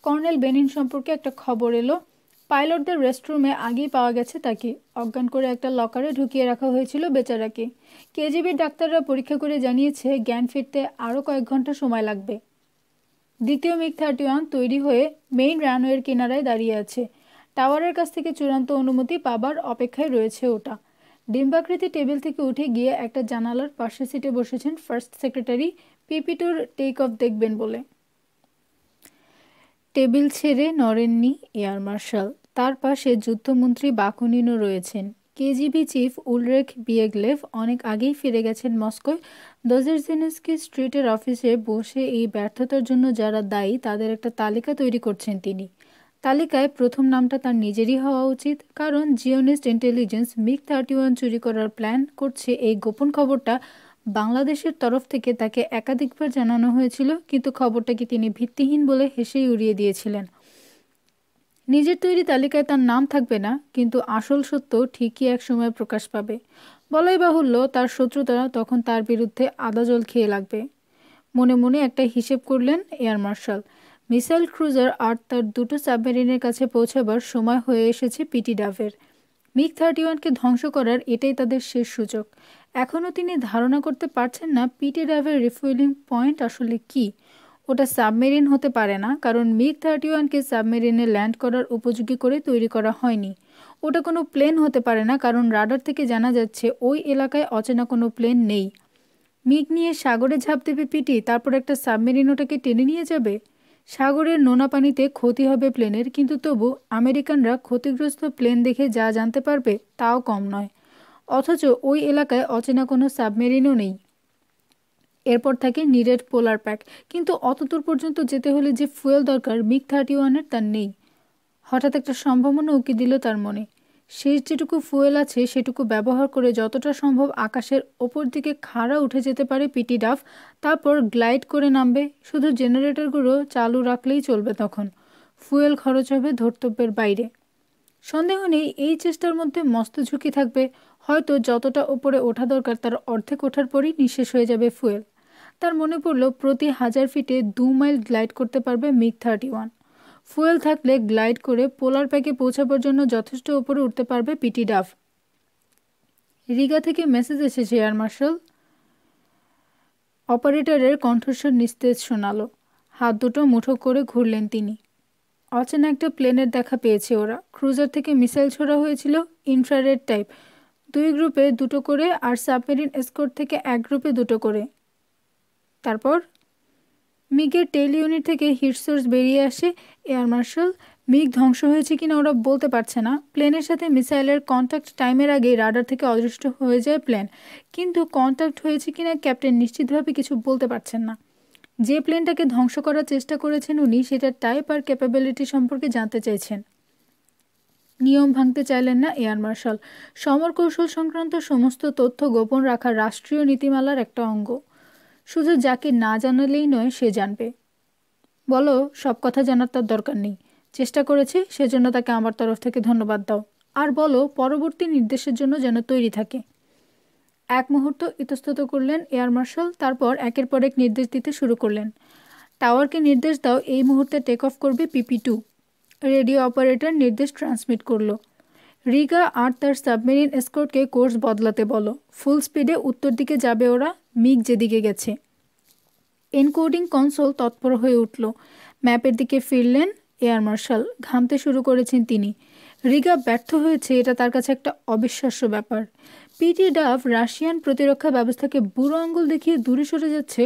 A: কর্নেল বেনিন সম্পর্কে একটা খবর এলো। পাইলটদের রেস্টরুমে আগেই পাওয়া গেছে তাকে। অজ্ঞান করে একটা লকারে ঢুকিয়ে রাখা হয়েছিল বেচারাকে। কেজিবির ডাক্তাররা পরীক্ষা করে জানিয়েছে জ্ঞান ফিরতে আরও কয়েক ঘন্টা সময় লাগবে। দ্বিতীয় মিগ-31 তৈরি হয়ে মেইন রানওয়ের কিনারায় দাঁড়িয়ে আছে। টাওয়ারের কাছ থেকে চূড়ান্ত অনুমতি পাবার অপেক্ষায় রয়েছে ওটা। ডিম্বাকৃতি টেবিল থেকে উঠে গিয়ে একটা জানালার পাশের সিটে বসেছেন ফার্স্ট সেক্রেটারি, PP-2-র টেক অফ দেখবেন বলে। টেবিল ছেড়ে নড়েননি এয়ার মার্শাল। তার পাশে যুদ্ধমন্ত্রী বাকুনিনও রয়েছেন। কেজিবি চিফ উলরেখ বিয়েগলেভ অনেক আগেই ফিরে গেছেন মস্কোয়। দজেরজিনস্কি স্ট্রিটের অফিসে বসে এই ব্যর্থতার জন্য যারা দায়ী তাদের একটা তালিকা তৈরি করছেন তিনি। তালিকায় প্রথম নামটা তার নিজেরই হওয়া উচিত, কারণ জিওনিস্ট ইন্টেলিজেন্স মিগ-31 চুরি করার প্ল্যান করছে এই গোপন খবরটা বাংলাদেশের তরফ থেকে তাকে একাধিকবার জানানো হয়েছিল, কিন্তু খবরটাকে তিনি ভিত্তিহীন বলে হেসেই উড়িয়ে দিয়েছিলেন। নিজের তৈরি তালিকায় তার নাম থাকবে না, কিন্তু আসল সত্য ঠিকই এক সময় প্রকাশ পাবে। বলাই বাহুল্য, তার শত্রুতারা তখন তার বিরুদ্ধে আদা জল খেয়ে লাগবে। মনে মনে একটা হিসেব করলেন এয়ার মার্শাল। মিসাইল ক্রুজার আর তার দুটো সাবমেরিনের কাছে পৌঁছাবার সময় হয়ে এসেছে পিটি ডাভের। মিগ-31কে ধ্বংস করার এটাই তাদের শেষ সুযোগ। এখনও তিনি ধারণা করতে পারছেন না পিটি ডাভের রিফুয়েলিং পয়েন্ট আসলে কি। ওটা সাবমেরিন হতে পারে না, কারণ মিগ-31কে সাবমেরিনে ল্যান্ড করার উপযোগী করে তৈরি করা হয়নি। ওটা কোনো প্লেন হতে পারে না, কারণ রাডার থেকে জানা যাচ্ছে ওই এলাকায় অচেনা কোনো প্লেন নেই। মিগ নিয়ে সাগরে ঝাঁপ দেবে পিটি, তারপর একটা সাবমেরিন ওটাকে টেনে নিয়ে যাবে। সাগরের নোনা পানিতে ক্ষতি হবে প্লেনের, কিন্তু তবু আমেরিকানরা ক্ষতিগ্রস্ত প্লেন দেখে যা জানতে পারবে তাও কম নয়। অথচ ওই এলাকায় অচেনা কোনো সাবমেরিনও নেই। এরপর থাকে নিরেট পোলার প্যাক, কিন্তু অত দূর পর্যন্ত যেতে হলে যে ফুয়েল দরকার মিগ-31-এর তার নেই। হঠাৎ একটা সম্ভাবনা উকি দিল তার মনে। শেষ যেটুকু ফুয়েল আছে সেটুকু ব্যবহার করে যতটা সম্ভব আকাশের ওপর দিকে খাড়া উঠে যেতে পারে পিটি ডাভ, তারপর গ্লাইড করে নামবে। শুধু জেনারেটরগুলো চালু রাখলেই চলবে, তখন ফুয়েল খরচ হবে ধর্তব্যের বাইরে। সন্দেহ নেই এই চেষ্টার মধ্যে মস্ত ঝুঁকি থাকবে। হয়তো যতটা ওপরে ওঠা দরকার তার অর্ধেক ওঠার পরই নিঃশেষ হয়ে যাবে ফুয়েল। তার মনে পড়ল প্রতি 1000 ফিটে 2 মাইল গ্লাইড করতে পারবে মিগ-31। ফুয়েল থাকলে গ্লাইড করে পোলার প্যাকে পৌঁছাবার জন্য যথেষ্ট উপরে উঠতে পারবে পিটি ডাভ। রিগা থেকে মেসেজ এসেছে এয়ার মার্শাল। অপারেটরের কণ্ঠস্বর নিস্তেজ শোনালো। হাত দুটো মুঠো করে ঘুরলেন তিনি। অচেনা একটা প্লেনের দেখা পেয়েছে ওরা। ক্রুজার থেকে মিসাইল ছোড়া হয়েছিল, ইনফ্রারেড টাইপ। 2 গ্রুপে 2টো করে, আর সাবমেরিন এসকর্ট থেকে 1 গ্রুপে 2টো করে। তারপর মিগের টেল ইউনিট থেকে হিট সোর্স বেরিয়ে আসে এয়ার মার্শাল। মিগ ধ্বংস হয়েছে কিনা ওরা বলতে পারছে না। প্লেনের সাথে মিসাইলের কন্ট্যাক্ট টাইমের আগেই রাডার থেকে অদৃশ্য হয়ে যায় প্লেন, কিন্তু কন্ট্যাক্ট হয়েছে কিনা ক্যাপ্টেন নিশ্চিতভাবে কিছু বলতে পারছেন না। যে প্লেনটাকে ধ্বংস করার চেষ্টা করেছেন উনি, সেটার টাইপ আর ক্যাপাবিলিটি সম্পর্কে জানতে চাইছেন। নিয়ম ভাঙতে চাইলেন না এয়ার মার্শাল। সমর কৌশল সংক্রান্ত সমস্ত তথ্য গোপন রাখা রাষ্ট্রীয় নীতিমালার একটা অঙ্গ। শুধু যাকে না জানালেই নয়, সে জানবে। বলো, সব কথা জানার তার দরকার নেই। চেষ্টা করেছে, সেজন্য তাকে আমার তরফ থেকে ধন্যবাদ দাও। আর বলো পরবর্তী নির্দেশের জন্য যেন তৈরি থাকে। এক মুহূর্ত ইতস্তত করলেন এয়ার মার্শাল, তারপর একের পর এক নির্দেশ দিতে শুরু করলেন। টাওয়ারকে নির্দেশ দাও এই মুহূর্তে টেক অফ করবে PP-2। রেডিও অপারেটর নির্দেশ ট্রান্সমিট করলো। রিগা আর তার সাবমেরিন এসকর্টকে কোর্স বদলাতে বলো। ফুল স্পিডে উত্তর দিকে যাবে ওরা, মিগ যেদিকে গেছে। এনকোডিং কনসোল তৎপর হয়ে উঠল। ম্যাপের দিকে ফিরলেন এয়ার মার্শাল। ঘামতে শুরু করেছেন তিনি। রিগা ব্যর্থ হয়েছে, এটা তার কাছে একটা অবিশ্বাস্য ব্যাপার। পিটি ডাভ রাশিয়ান প্রতিরক্ষা ব্যবস্থাকে বুড়ো আঙুল দেখিয়ে দূরে সরে যাচ্ছে,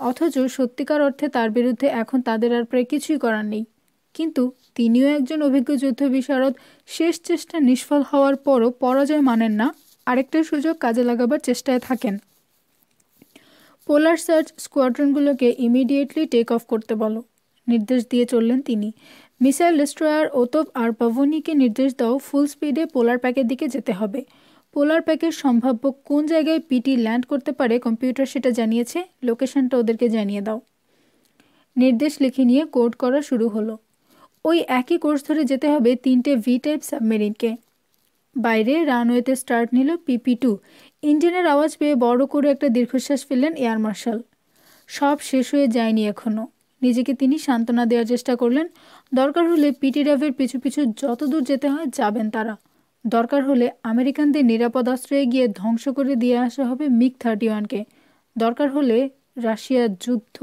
A: অথচ সত্যিকার অর্থে তার বিরুদ্ধে এখন তাদের আর প্রায় কিছুই করার নেই। কিন্তু তিনিও একজন অভিজ্ঞ যুদ্ধ বিশারদ। শেষ চেষ্টা নিষ্ফল হওয়ার পরও পরাজয় মানেন না, আরেকটা সুযোগ কাজে লাগাবার চেষ্টায় থাকেন। পোলার সার্চ স্কোয়াড্রনগুলোকে ইমিডিয়েটলি টেক অফ করতে বলো, নির্দেশ দিয়ে চললেন তিনি। মিসাইল ডেস্ট্রয়ার ওতভ আর পাভনিকে নির্দেশ দাও ফুল স্পিডে পোলার প্যাকের দিকে যেতে হবে। পোলার প্যাকের সম্ভাব্য কোন জায়গায় পিটি ল্যান্ড করতে পারে কম্পিউটার সেটা জানিয়েছে, লোকেশনটা ওদেরকে জানিয়ে দাও। নির্দেশ লিখে নিয়ে কোড করা শুরু হলো। ওই একই কোর্স ধরে যেতে হবে 3টে ভি টাইপ সাবমেরিনকে। বাইরে রানওয়েতে স্টার্ট নিল PP-2। ইঞ্জিনের আওয়াজ পেয়ে বড় করে একটা দীর্ঘশ্বাস ফেললেন এয়ার মার্শাল। সব শেষ হয়ে যায়নি এখনও। নিজেকে তিনি সান্ত্বনা দেওয়ার চেষ্টা করলেন। দরকার হলে পিটি ডাভের পিছু পিছু যত দূর যেতে হয় যাবেন তারা। দরকার হলে আমেরিকানদের নিরাপদ আশ্রয়ে গিয়ে ধ্বংস করে দিয়ে আসা হবে মিগ-31কে। দরকার হলে রাশিয়ার যুদ্ধ।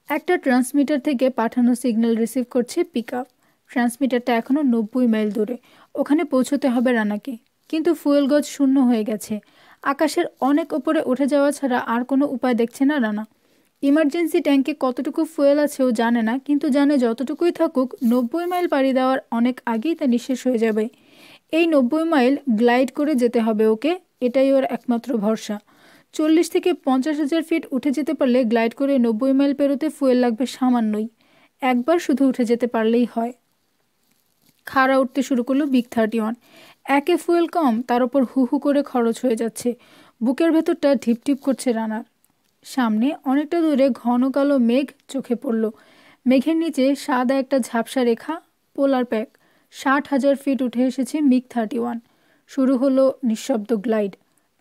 A: একটা ট্রান্সমিটার থেকে পাঠানো সিগন্যাল রিসিভ করছে পিকআপ। ট্রান্সমিটারটা এখনও 90 মাইল দূরে। ওখানে পৌঁছতে হবে রানাকে, কিন্তু ফুয়েল গজ শূন্য হয়ে গেছে। আকাশের অনেক ওপরে উঠে যাওয়া ছাড়া আর কোনো উপায় দেখছে না রানা। ইমার্জেন্সি ট্যাঙ্কে কতটুকু ফুয়েল আছে ও জানে না, কিন্তু জানে যতটুকুই থাকুক 90 মাইল পাড়ি দেওয়ার অনেক আগেই তা নিঃশেষ হয়ে যাবে। এই 90 মাইল গ্লাইড করে যেতে হবে ওকে, এটাই ওর একমাত্র ভরসা। 40 থেকে 50,000 ফিট উঠে যেতে পারলে গ্লাইড করে 90 মাইল পেরোতে ফুয়েল লাগবে সামান্যই। একবার শুধু উঠে যেতে পারলেই হয়। খাড়া উঠতে শুরু করলো মিগ-31। একে ফুয়েল কম, তার ওপর হু হু করে খরচ হয়ে যাচ্ছে। বুকের ভেতরটা ঢিপঢিপ করছে রানার। সামনে অনেকটা দূরে ঘন কালো মেঘ চোখে পড়ল। মেঘের নিচে সাদা একটা ঝাপসা রেখা, পোলার প্যাক। 60,000 ফিট উঠে এসেছে মিগ-31। শুরু হলো নিঃশব্দ গ্লাইড।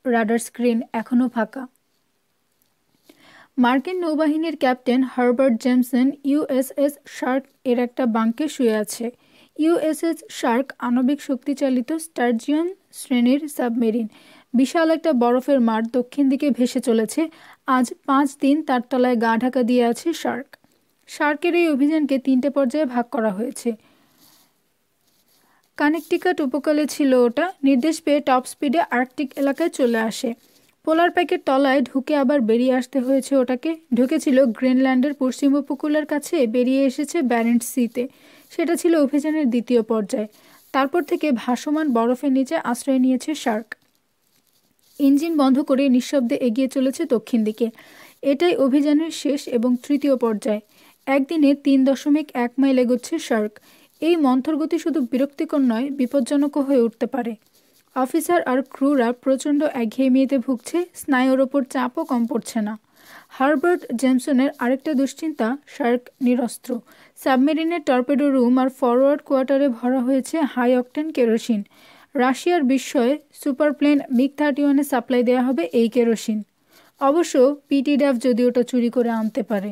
A: রাডার স্ক্রিন এখনও ফাঁকা। মার্কিন নৌবাহিনীর captain Herbert Jameson USS Shark এর একটা বাঙ্কে শুয়ে আছে। ইউএসএস শার্ক আণবিক শক্তিচালিত স্টার্জিয়ন শ্রেণীর সাবমেরিন। বিশাল একটা বরফের মাঠ দক্ষিণ দিকে ভেসে চলেছে। আজ 5 দিন তার তলায় গা ঢাকা দিয়ে আছে শার্ক। শার্কের এই অভিযানকে 3টে পর্যায়ে ভাগ করা হয়েছে। কানেকটিকাট উপকূলে ছিল ওটা। নির্দেশ পেয়ে টপ স্পিডে আর্কটিক এলাকায় চলে আসে। পোলার প্যাকের তলায় ঢুকে আবার বেরিয়ে আসতে হয়েছে ওটাকে। ঢুকেছিল গ্রিনল্যান্ডের পশ্চিম উপকূলের কাছে, বেরিয়ে এসেছে ব্যারেন্টস সিতে। সেটা ছিল অভিযানের দ্বিতীয় পর্যায়। তারপর থেকে ভাসমান বরফের নিচে আশ্রয় নিয়েছে শার্ক। ইঞ্জিন বন্ধ করে নিঃশব্দে এগিয়ে চলেছে দক্ষিণ দিকে। এটাই অভিযানের শেষ এবং তৃতীয় পর্যায়। একদিনে 3.1 মাইল এগোচ্ছে শার্ক। এই মন্থর গতি শুধু বিরক্তিকর নয়, বিপজ্জনকও হয়ে উঠতে পারে। অফিসার আর ক্রুরা প্রচণ্ড একঘেয়েমিতে ভুগছে, স্নায়ুর ওপর চাপও কম পড়ছে না। হারবার্ট জেমসনের আরেকটা দুশ্চিন্তা, শার্ক নিরস্ত্র। সাবমেরিনের টর্পেডো রুম আর ফরওয়ার্ড কোয়ার্টারে ভরা হয়েছে হাই অকটেন কেরোসিন। রাশিয়ার বিস্ময়ে সুপারপ্লেন মিগ-31-এ সাপ্লাই দেওয়া হবে এই কেরোসিন। অবশ্য পিটিডাফ যদি ওটা চুরি করে আনতে পারে।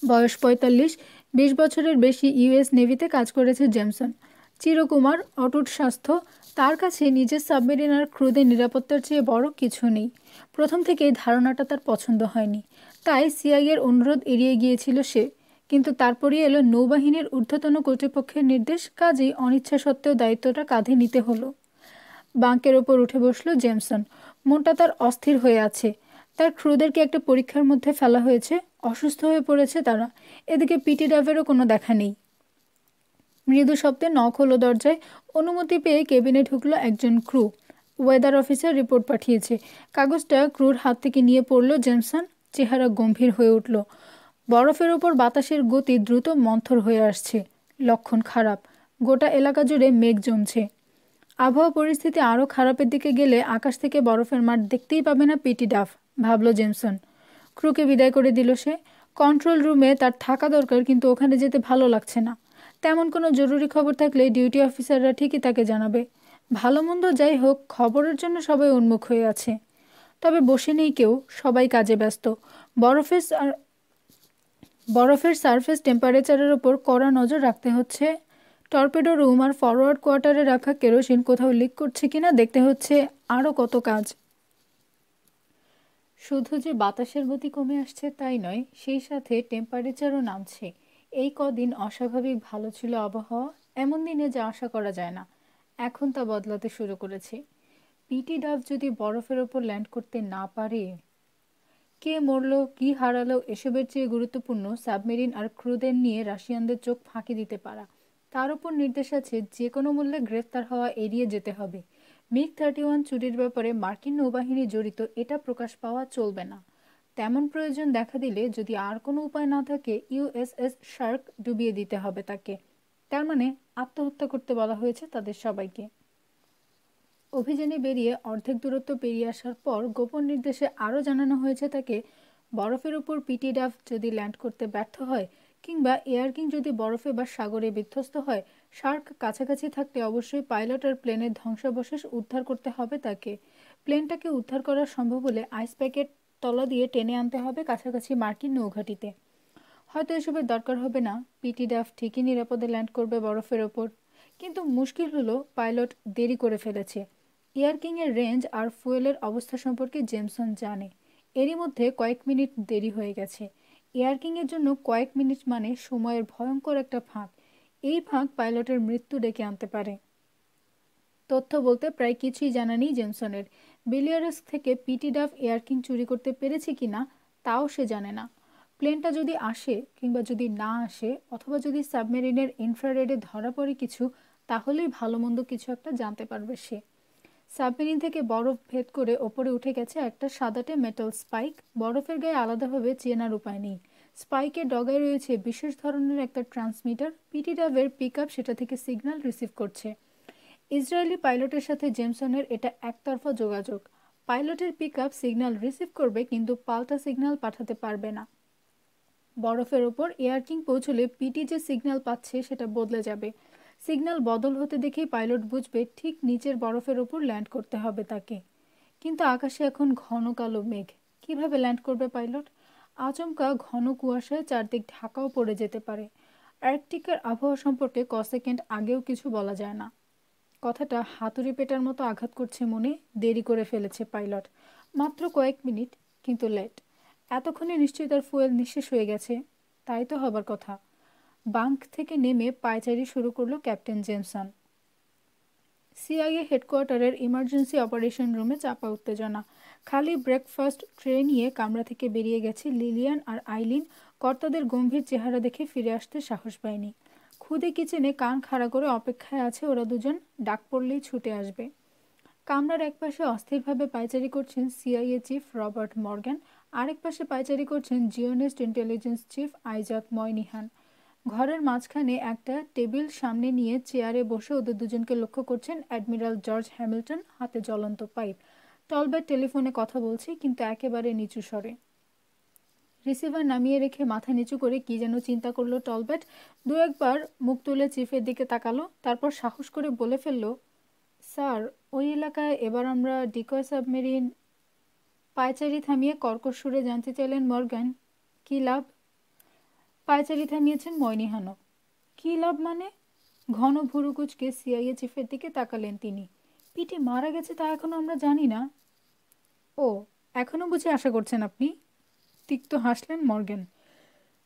A: বয়স 45, 20 বছরের বেশি ইউএস নেভিতে কাজ করেছে জেমসন। চিরকুমার, অটুট স্বাস্থ্য। তার কাছে নিজের সাবমেরিন আর ক্রুদের নিরাপত্তার চেয়ে বড় কিছু নেই। প্রথম থেকেই ধারণাটা তার পছন্দ হয়নি, তাই সিআইএর অনুরোধ এড়িয়ে গিয়েছিল সে। কিন্তু তারপরই এলো নৌবাহিনীর ঊর্ধ্বতন কর্তৃপক্ষের নির্দেশ, কাজেই অনিচ্ছা সত্ত্বেও দায়িত্বটা কাঁধে নিতে হলো। বাঙ্কের ওপর উঠে বসল জেমসন। মনটা তার অস্থির হয়ে আছে। তার ক্রুদেরকে একটা পরীক্ষার মধ্যে ফেলা হয়েছে, অসুস্থ হয়ে পড়েছে তারা। এদিকে পিটিডাফেরও কোনো দেখা নেই। মৃদু শব্দে নক হলো দরজায়। অনুমতি পেয়ে কেবিনে ঢুকলো একজন ক্রু। ওয়েদার অফিসার রিপোর্ট পাঠিয়েছে। কাগজটা ক্রুর হাত থেকে নিয়ে পড়ল জেমসন। চেহারা গম্ভীর হয়ে উঠল। বরফের ওপর বাতাসের গতি দ্রুত মন্থর হয়ে আসছে। লক্ষণ খারাপ। গোটা এলাকা জুড়ে মেঘ জমছে। আবহাওয়া পরিস্থিতি আরও খারাপের দিকে গেলে আকাশ থেকে বরফের মাঠ দেখতেই পাবে না পিটিডাফ, ভাবল জেমসন। ক্রুকে বিদায় করে দিল সে। কন্ট্রোল রুমে তার থাকা দরকার, কিন্তু ওখানে যেতে ভালো লাগছে না। তেমন কোনো জরুরি খবর থাকলে ডিউটি অফিসাররা ঠিকই তাকে জানাবে। ভালো মন্দ যাই হোক, খবরের জন্য সবাই উন্মুখ হয়ে আছে। তবে বসে নেই কেউ, সবাই কাজে ব্যস্ত। বরফের সারফেস টেম্পারেচারের ওপর কড়া নজর রাখতে হচ্ছে। টর্পেডো রুম আর ফরওয়ার্ড কোয়ার্টারে রাখা কেরোসিন কোথাও লিক করছে কিনা দেখতে হচ্ছে। আরও কত কাজ। শুধু যে বাতাসের গতি কমে আসছে তাই নয়, সেই সাথে টেম্পারেচারও নামছে। এই কদিন অস্বাভাবিক ভালো ছিল আবহাওয়া, এমন দিনে যা আশা করা যায় না। এখন তা বদলাতে শুরু করেছে। পিটিডাফ যদি বরফের ওপর ল্যান্ড করতে না পারে। কে মরলো, কি হারালো, এসবের চেয়ে গুরুত্বপূর্ণ সাবমেরিন আর ক্রুদের নিয়ে রাশিয়ানদের চোখ ফাঁকি দিতে পারা। তার উপর নির্দেশ আছে যে কোনো মূল্যে গ্রেফতার হওয়া এড়িয়ে যেতে হবে। মিগ-31 চুরির ব্যাপারে মার্কিন নৌবাহিনী জড়িত, এটা প্রকাশ পাওয়া চলবে না। তেমন প্রয়োজন দেখা দিলে, যদি আর কোনো উপায় না থাকে, ইউএসএস শার্ক ডুবিয়ে দিতে হবে তাকে। তার মানে আত্মহত্যা করতে বলা হয়েছে তাদের সবাইকে। অভিযানে বেরিয়ে অর্ধেক দূরত্ব পেরিয়ে আসার পর গোপন নির্দেশে আরও জানানো হয়েছে তাকে, বরফের উপর পিটিডাফ যদি ল্যান্ড করতে ব্যর্থ হয়, কিংবা এয়ারকিং যদি বরফে বা সাগরে বিধ্বস্ত হয়, শার্ক কাছাকাছি থাকলে অবশ্যই পাইলট আর প্লেনের ধ্বংসাবশেষ উদ্ধার করতে হবে তাকে। প্লেনটাকে উদ্ধার করা সম্ভব হলে আইস প্যাকেট তলা দিয়ে টেনে আনতে হবে কাছাকাছি মার্কিন নৌঘাঁটিতে। হয়তো এসবের দরকার হবে না, পিটিডাফ ঠিকই নিরাপদে ল্যান্ড করবে বরফের ওপর। কিন্তু মুশকিল হলো, পাইলট দেরি করে ফেলেছে। এয়ারকিংয়ের রেঞ্জ আর ফুয়েলের অবস্থা সম্পর্কে জেমসন জানে। এরই মধ্যে কয়েক মিনিট দেরি হয়ে গেছে। এয়ারকিংয়ের জন্য কয়েক মিনিট মানে সময়ের ভয়ঙ্কর একটা ফাঁক। এই ফাঁক পাইলটের মৃত্যু ডেকে আনতে পারে। তথ্য বলতে প্রায় কিছুই জানা নেই জেমসনের। বিলিয়ারস্ক থেকে পিটিডাফ এয়ারকিং চুরি করতে পেরেছে কিনা তাও সে জানে না। প্লেনটা যদি আসে কিংবা যদি না আসে, অথবা যদি সাবমেরিনের ইনফ্রারেডে ধরা পড়ে কিছু, তাহলেই ভালো মন্দ কিছু একটা জানতে পারবে সে। সাবমেরিন থেকে বরফ ভেদ করে ওপরে উঠে গেছে একটা সাদাটে মেটাল স্পাইক। বরফের গায়ে আলাদাভাবে চেনার উপায় নেই। স্পাইকের ডগায় রয়েছে বিশেষ ধরনের একটা ট্রান্সমিটার। পিটিডাফের পিকআপ সেটা থেকে সিগন্যাল রিসিভ করছে। ইসরায়েলি পাইলটের সাথে জেমসনের এটা একতরফা যোগাযোগ। পাইলটের পিকআপ সিগন্যাল রিসিভ করবে, কিন্তু পাল্টা সিগন্যাল পাঠাতে পারবে না। বরফের ওপর এয়ার কিং পৌঁছলে পিটি যে সিগন্যাল পাচ্ছে সেটা বদলে যাবে। সিগন্যাল বদল হতে দেখেই পাইলট বুঝবে ঠিক নিচের বরফের ওপর ল্যান্ড করতে হবে তাকে। কিন্তু আকাশে এখন ঘন কালো মেঘ, কিভাবে ল্যান্ড করবে পাইলট? আচমকা ঘন কুয়াশায় চারদিক ঢাকাও পড়ে যেতে পারে। আর্কটিকের আবহাওয়া সম্পর্কে ক সেকেন্ড আগেও কিছু বলা যায় না। কথাটা হাতুড়ি পেটার মতো আঘাত করছে মনে। দেরি করে ফেলেছে পাইলট, মাত্র কয়েক মিনিট, কিন্তু লেট। এতক্ষণে নিশ্চয়ই তার ফুয়েল নিঃশেষ হয়ে গেছে। তাই তো হবার কথা। বাঙ্ক থেকে নেমে পায়চারি শুরু করলো ক্যাপ্টেন জেমসন। সিআইএ হেডকোয়ার্টারের ইমার্জেন্সি অপারেশন রুমে চাপা উত্তেজনা। খালি ব্রেকফাস্ট ট্রে নিয়ে কামরা থেকে বেরিয়ে গেছে লিলিয়ান আর আইলিন। কর্তাদের গম্ভীর চেহারা দেখে ফিরে আসতে সাহস পায়নি। খুদে কিচেনে কান খাড়া করে অপেক্ষায় আছে ওরা দুজন, ডাক পড়লেই ছুটে আসবে। কামরার একপাশে অস্থিরভাবে পায়চারি করছেন সিআইএ চিফ রবার্ট মর্গ্যান, আরেক পাশে পায়চারি করছেন জিওনিস্ট ইন্টেলিজেন্স চিফ আইজাক ময়নিহান। ঘরের মাঝখানে একটা টেবিল সামনে নিয়ে চেয়ারে বসে ওদের দুজনকে লক্ষ্য করছেন অ্যাডমিরাল জর্জ হ্যামিল্টন, হাতে জ্বলন্ত পাইপ। টলব্যাট টেলিফোনে কথা বলছে, কিন্তু একেবারে নিচু স্বরে। রিসিভার নামিয়ে রেখে মাথা নিচু করে কি যেন চিন্তা করলো টলব্যাট। দু একবার মুখ তুলে চিফের দিকে তাকালো, তারপর সাহস করে বলে ফেলল, স্যার, ওই এলাকায় এবার আমরা ডিকয় সাবমেরিন। পায়চারি থামিয়ে কর্কশ সুরে জানতে চাইলেন মর্গ্যান, কী লাভ? পায়চারি থামিয়েছেন ময়নিহানও। কী লাভ মানে? ঘন ভুরুকুচকে সিআইএ চিফের দিকে তাকালেন তিনি। পিটি মারা গেছে তা এখনো আমরা জানি না। ও, এখনও বুঝে আশা করছেন আপনি? তিক্ত হাসলেন মর্গ্যান।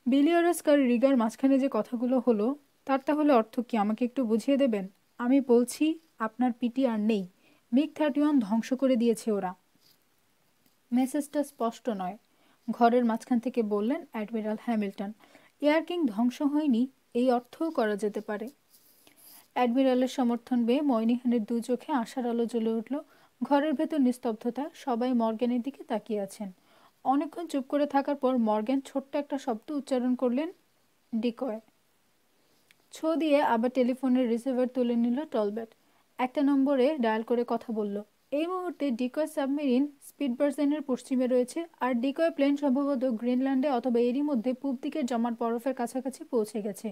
A: বিলিয়ারস্কার রিগার মাঝখানে যে কথাগুলো হলো তার তাহলে অর্থ কি আমাকে একটু বুঝিয়ে দেবেন? আমি বলছি আপনার পিটি আর নেই। মিগ-31 ধ্বংস করে দিয়েছে ওরা। মেসেজটা স্পষ্ট নয়, ঘরের মাঝখান থেকে বললেন অ্যাডমিরাল হ্যামিল্টন। এয়ার কিং ধ্বংস হয়নি এই অর্থও করা যেতে পারে। অ্যাডমিরালের সমর্থন পেয়ে ময়নিহানের দু চোখে আশার আলো জ্বলে উঠল। ঘরের ভেতর নিস্তব্ধতা, সবাই মর্গ্যানের দিকে তাকিয়ে আছেন। অনেকক্ষণ চুপ করে থাকার পর মর্গ্যান ছোট্ট একটা শব্দ উচ্চারণ করলেন, ডিকয়। ছো দিয়ে আবার টেলিফোনের রিসিভার তুলে নিল টলব্যাট। একটা নম্বরে ডায়াল করে কথা বলল। এই মুহূর্তে ডিকয় সাবমেরিন স্পিটবার্জেনের পশ্চিমে রয়েছে, আর ডিকয় প্লেন সম্ভবত গ্রিনল্যান্ডে অথবা এরই মধ্যে পূব দিকের জমাট বরফের কাছাকাছি পৌঁছে গেছে।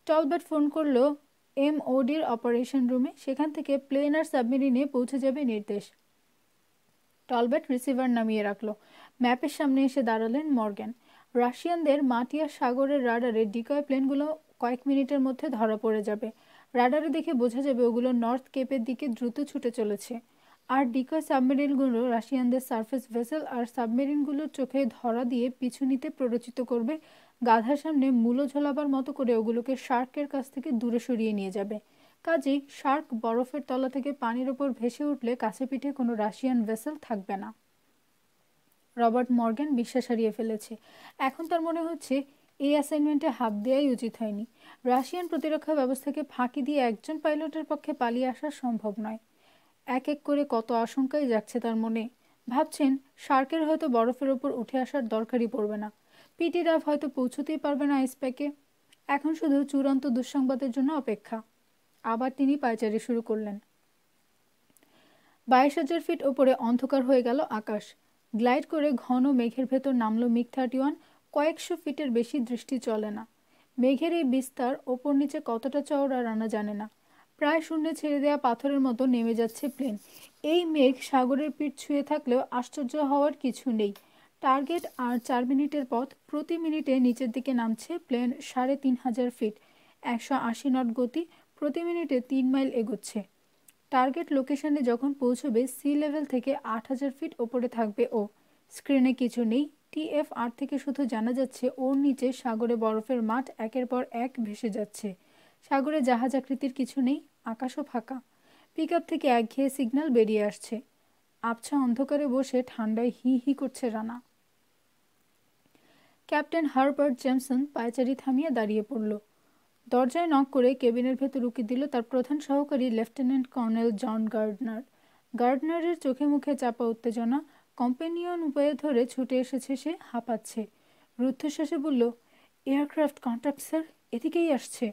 A: টলব্যাট ফোন করল এমওডির অপারেশন রুমে, সেখান থেকে প্লেন আর সাবমেরিনে পৌঁছে যাবে নির্দেশ। টলব্যাট রিসিভার নামিয়ে রাখল। ম্যাপের সামনে এসে দাঁড়ালেন মর্গ্যান। রাশিয়ানদের মাটিয়া সাগরের রাডারে ডিকয় প্লেনগুলো কয়েক মিনিটের মধ্যে ধরা পড়ে যাবে। রাডারে দেখে বোঝা যাবে ওগুলো নর্থ কেপের দিকে দ্রুত ছুটে চলেছে। আর ডিকয় সাবমেরিনগুলো রাশিয়ানদের সারফেস ভেসেল আর সাবমেরিনগুলোর চোখে ধরা দিয়ে পিছু নিতে প্ররোচিত করবে। গাধার সামনে মূলো ঝোলাবার মতো করে ওগুলোকে শার্কের কাছ থেকে দূরে সরিয়ে নিয়ে যাবে। কাজেই শার্ক বরফের তলা থেকে পানির ওপর ভেসে উঠলে কাছে পিঠে কোনো রাশিয়ান ভেসেল থাকবে না। রবার্ট মর্গ্যান বিশ্বাস হারিয়ে ফেলেছে। এখন তার মনে হচ্ছে এই অ্যাসাইনমেন্টে হাত দেওয়াই উচিত হয়নি। রাশিয়ান প্রতিরক্ষা ব্যবস্থাকে ফাঁকি দিয়ে একজন পাইলটের পক্ষে পালিয়ে আসা সম্ভব নয়। এক এক করে কত আশঙ্কাই যাচ্ছে তার মনে। ভাবছেন শার্কের হয়তো বরফের ওপর উঠে আসার দরকারই পড়বে না। পিটি রাফ হয়তো পৌঁছতেই পারবে না আইসপ্যাকে। এখন শুধু চূড়ান্ত দুঃসংবাদের জন্য অপেক্ষা। আবার তিনি পায়চারি শুরু করলেন। 22,000 ফিট ওপরে অন্ধকার হয়ে গেল আকাশ। গ্লাইড করে ঘন মেঘের ভেতর নামলো মিগ-31। কয়েকশো ফিটের বেশি দৃষ্টি চলে না। মেঘের এই বিস্তার ওপর নিচে কতটা চওড়া রানা জানে না। প্রায় শূন্যে ছেড়ে দেওয়া পাথরের মতো নেমে যাচ্ছে প্লেন। এই মেঘ সাগরের পিঠ ছুঁয়ে থাকলেও আশ্চর্য হওয়ার কিছু নেই। টার্গেট আর 4 মিনিটের পথ। প্রতি মিনিটে নিচের দিকে নামছে প্লেন 3,500 ফিট, 180 নট গতি, প্রতি মিনিটে 3 মাইল এগোচ্ছে। টার্গেট লোকেশনে যখন পৌঁছবে সি লেভেল থেকে 8,000 ফিট ওপরে থাকবে ও। স্ক্রিনে কিছু নেই। TF-8 থেকে শুধু জানা যাচ্ছে ওর নিচে সাগরে বরফের মাঠ একের পর এক ভেসে যাচ্ছে। সাগরে জাহাজ আকৃতির কিছু নেই, আকাশও ফাঁকা। পিক আপ থেকে একঘেয়ে সিগন্যাল বেরিয়ে আসছে। আবছা অন্ধকারে বসে ঠান্ডায় হি হি করছে রানা। ক্যাপ্টেন হারবার্ট জেমসন পায়চারি থামিয়ে দাঁড়িয়ে পড়ল। দরজায় নক করে কেবিনের ভেতর উকি দিল তার প্রধান সহকারী লেফটেন্যান্ট কর্নেল জন গার্ডনার। গার্ডনারের চোখে মুখে চাপা উত্তেজনা। কম্পেনিয়ন উপায়ে ধরে ছুটে এসেছে সে, হাঁপাচ্ছে। রুদ্ধশ্বাসে বলল, এয়ারক্রাফট কন্ট্যাক্ট স্যার, এদিকেই আসছে।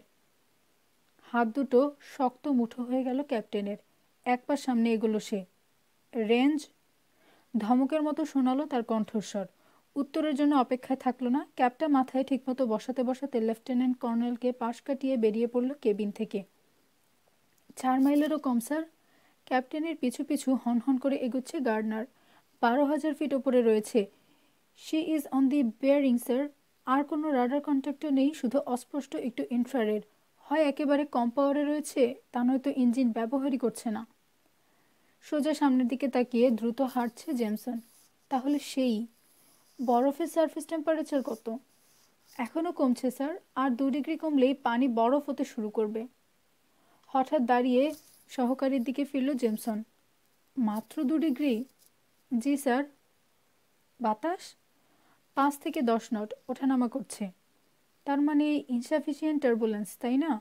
A: হাত দুটো শক্ত মুঠো হয়ে গেল ক্যাপ্টেনের। এক পা সামনে এগোলো সে। রেঞ্জ? ধমকের মতো শোনালো তার কণ্ঠস্বর। উত্তরের জন্য অপেক্ষায় থাকলো না। ক্যাপটা মাথায় ঠিকমতো বসাতে বসাতে লেফটেন্যান্ট কর্নেলকে পাশ কাটিয়ে বেরিয়ে পড়ল কেবিন থেকে। 4 মাইলেরও কম স্যার। ক্যাপ্টেনের পিছু পিছু হনহন করে এগুচ্ছে গার্ডনার। 12,000 ফিট ওপরে রয়েছে। She is on the bearing sir. আর কোনো রাডার কন্ট্যাক্টও নেই, শুধু অস্পষ্ট একটু ইনফ্রারেড। হয় একেবারে কম পাওয়ারে রয়েছে, তা নয়তো ইঞ্জিন ব্যবহারই করছে না। সোজা সামনের দিকে তাকিয়ে দ্রুত হাঁটছে জেমসন। তাহলে সেই বরফের সারফেস টেম্পারেচার কত? এখনও কমছে স্যার, আর 2 ডিগ্রি কমলেই পানি বরফ হতে শুরু করবে। হঠাৎ দাঁড়িয়ে সহকারীর দিকে ফিরল জেমসন। মাত্র 2 ডিগ্রি? জি স্যার। বাতাস 5 থেকে 10 নট ওঠানামা করছে। তার মানে ইনসাফিসিয়েন্ট টার্বুলেন্স, তাই না?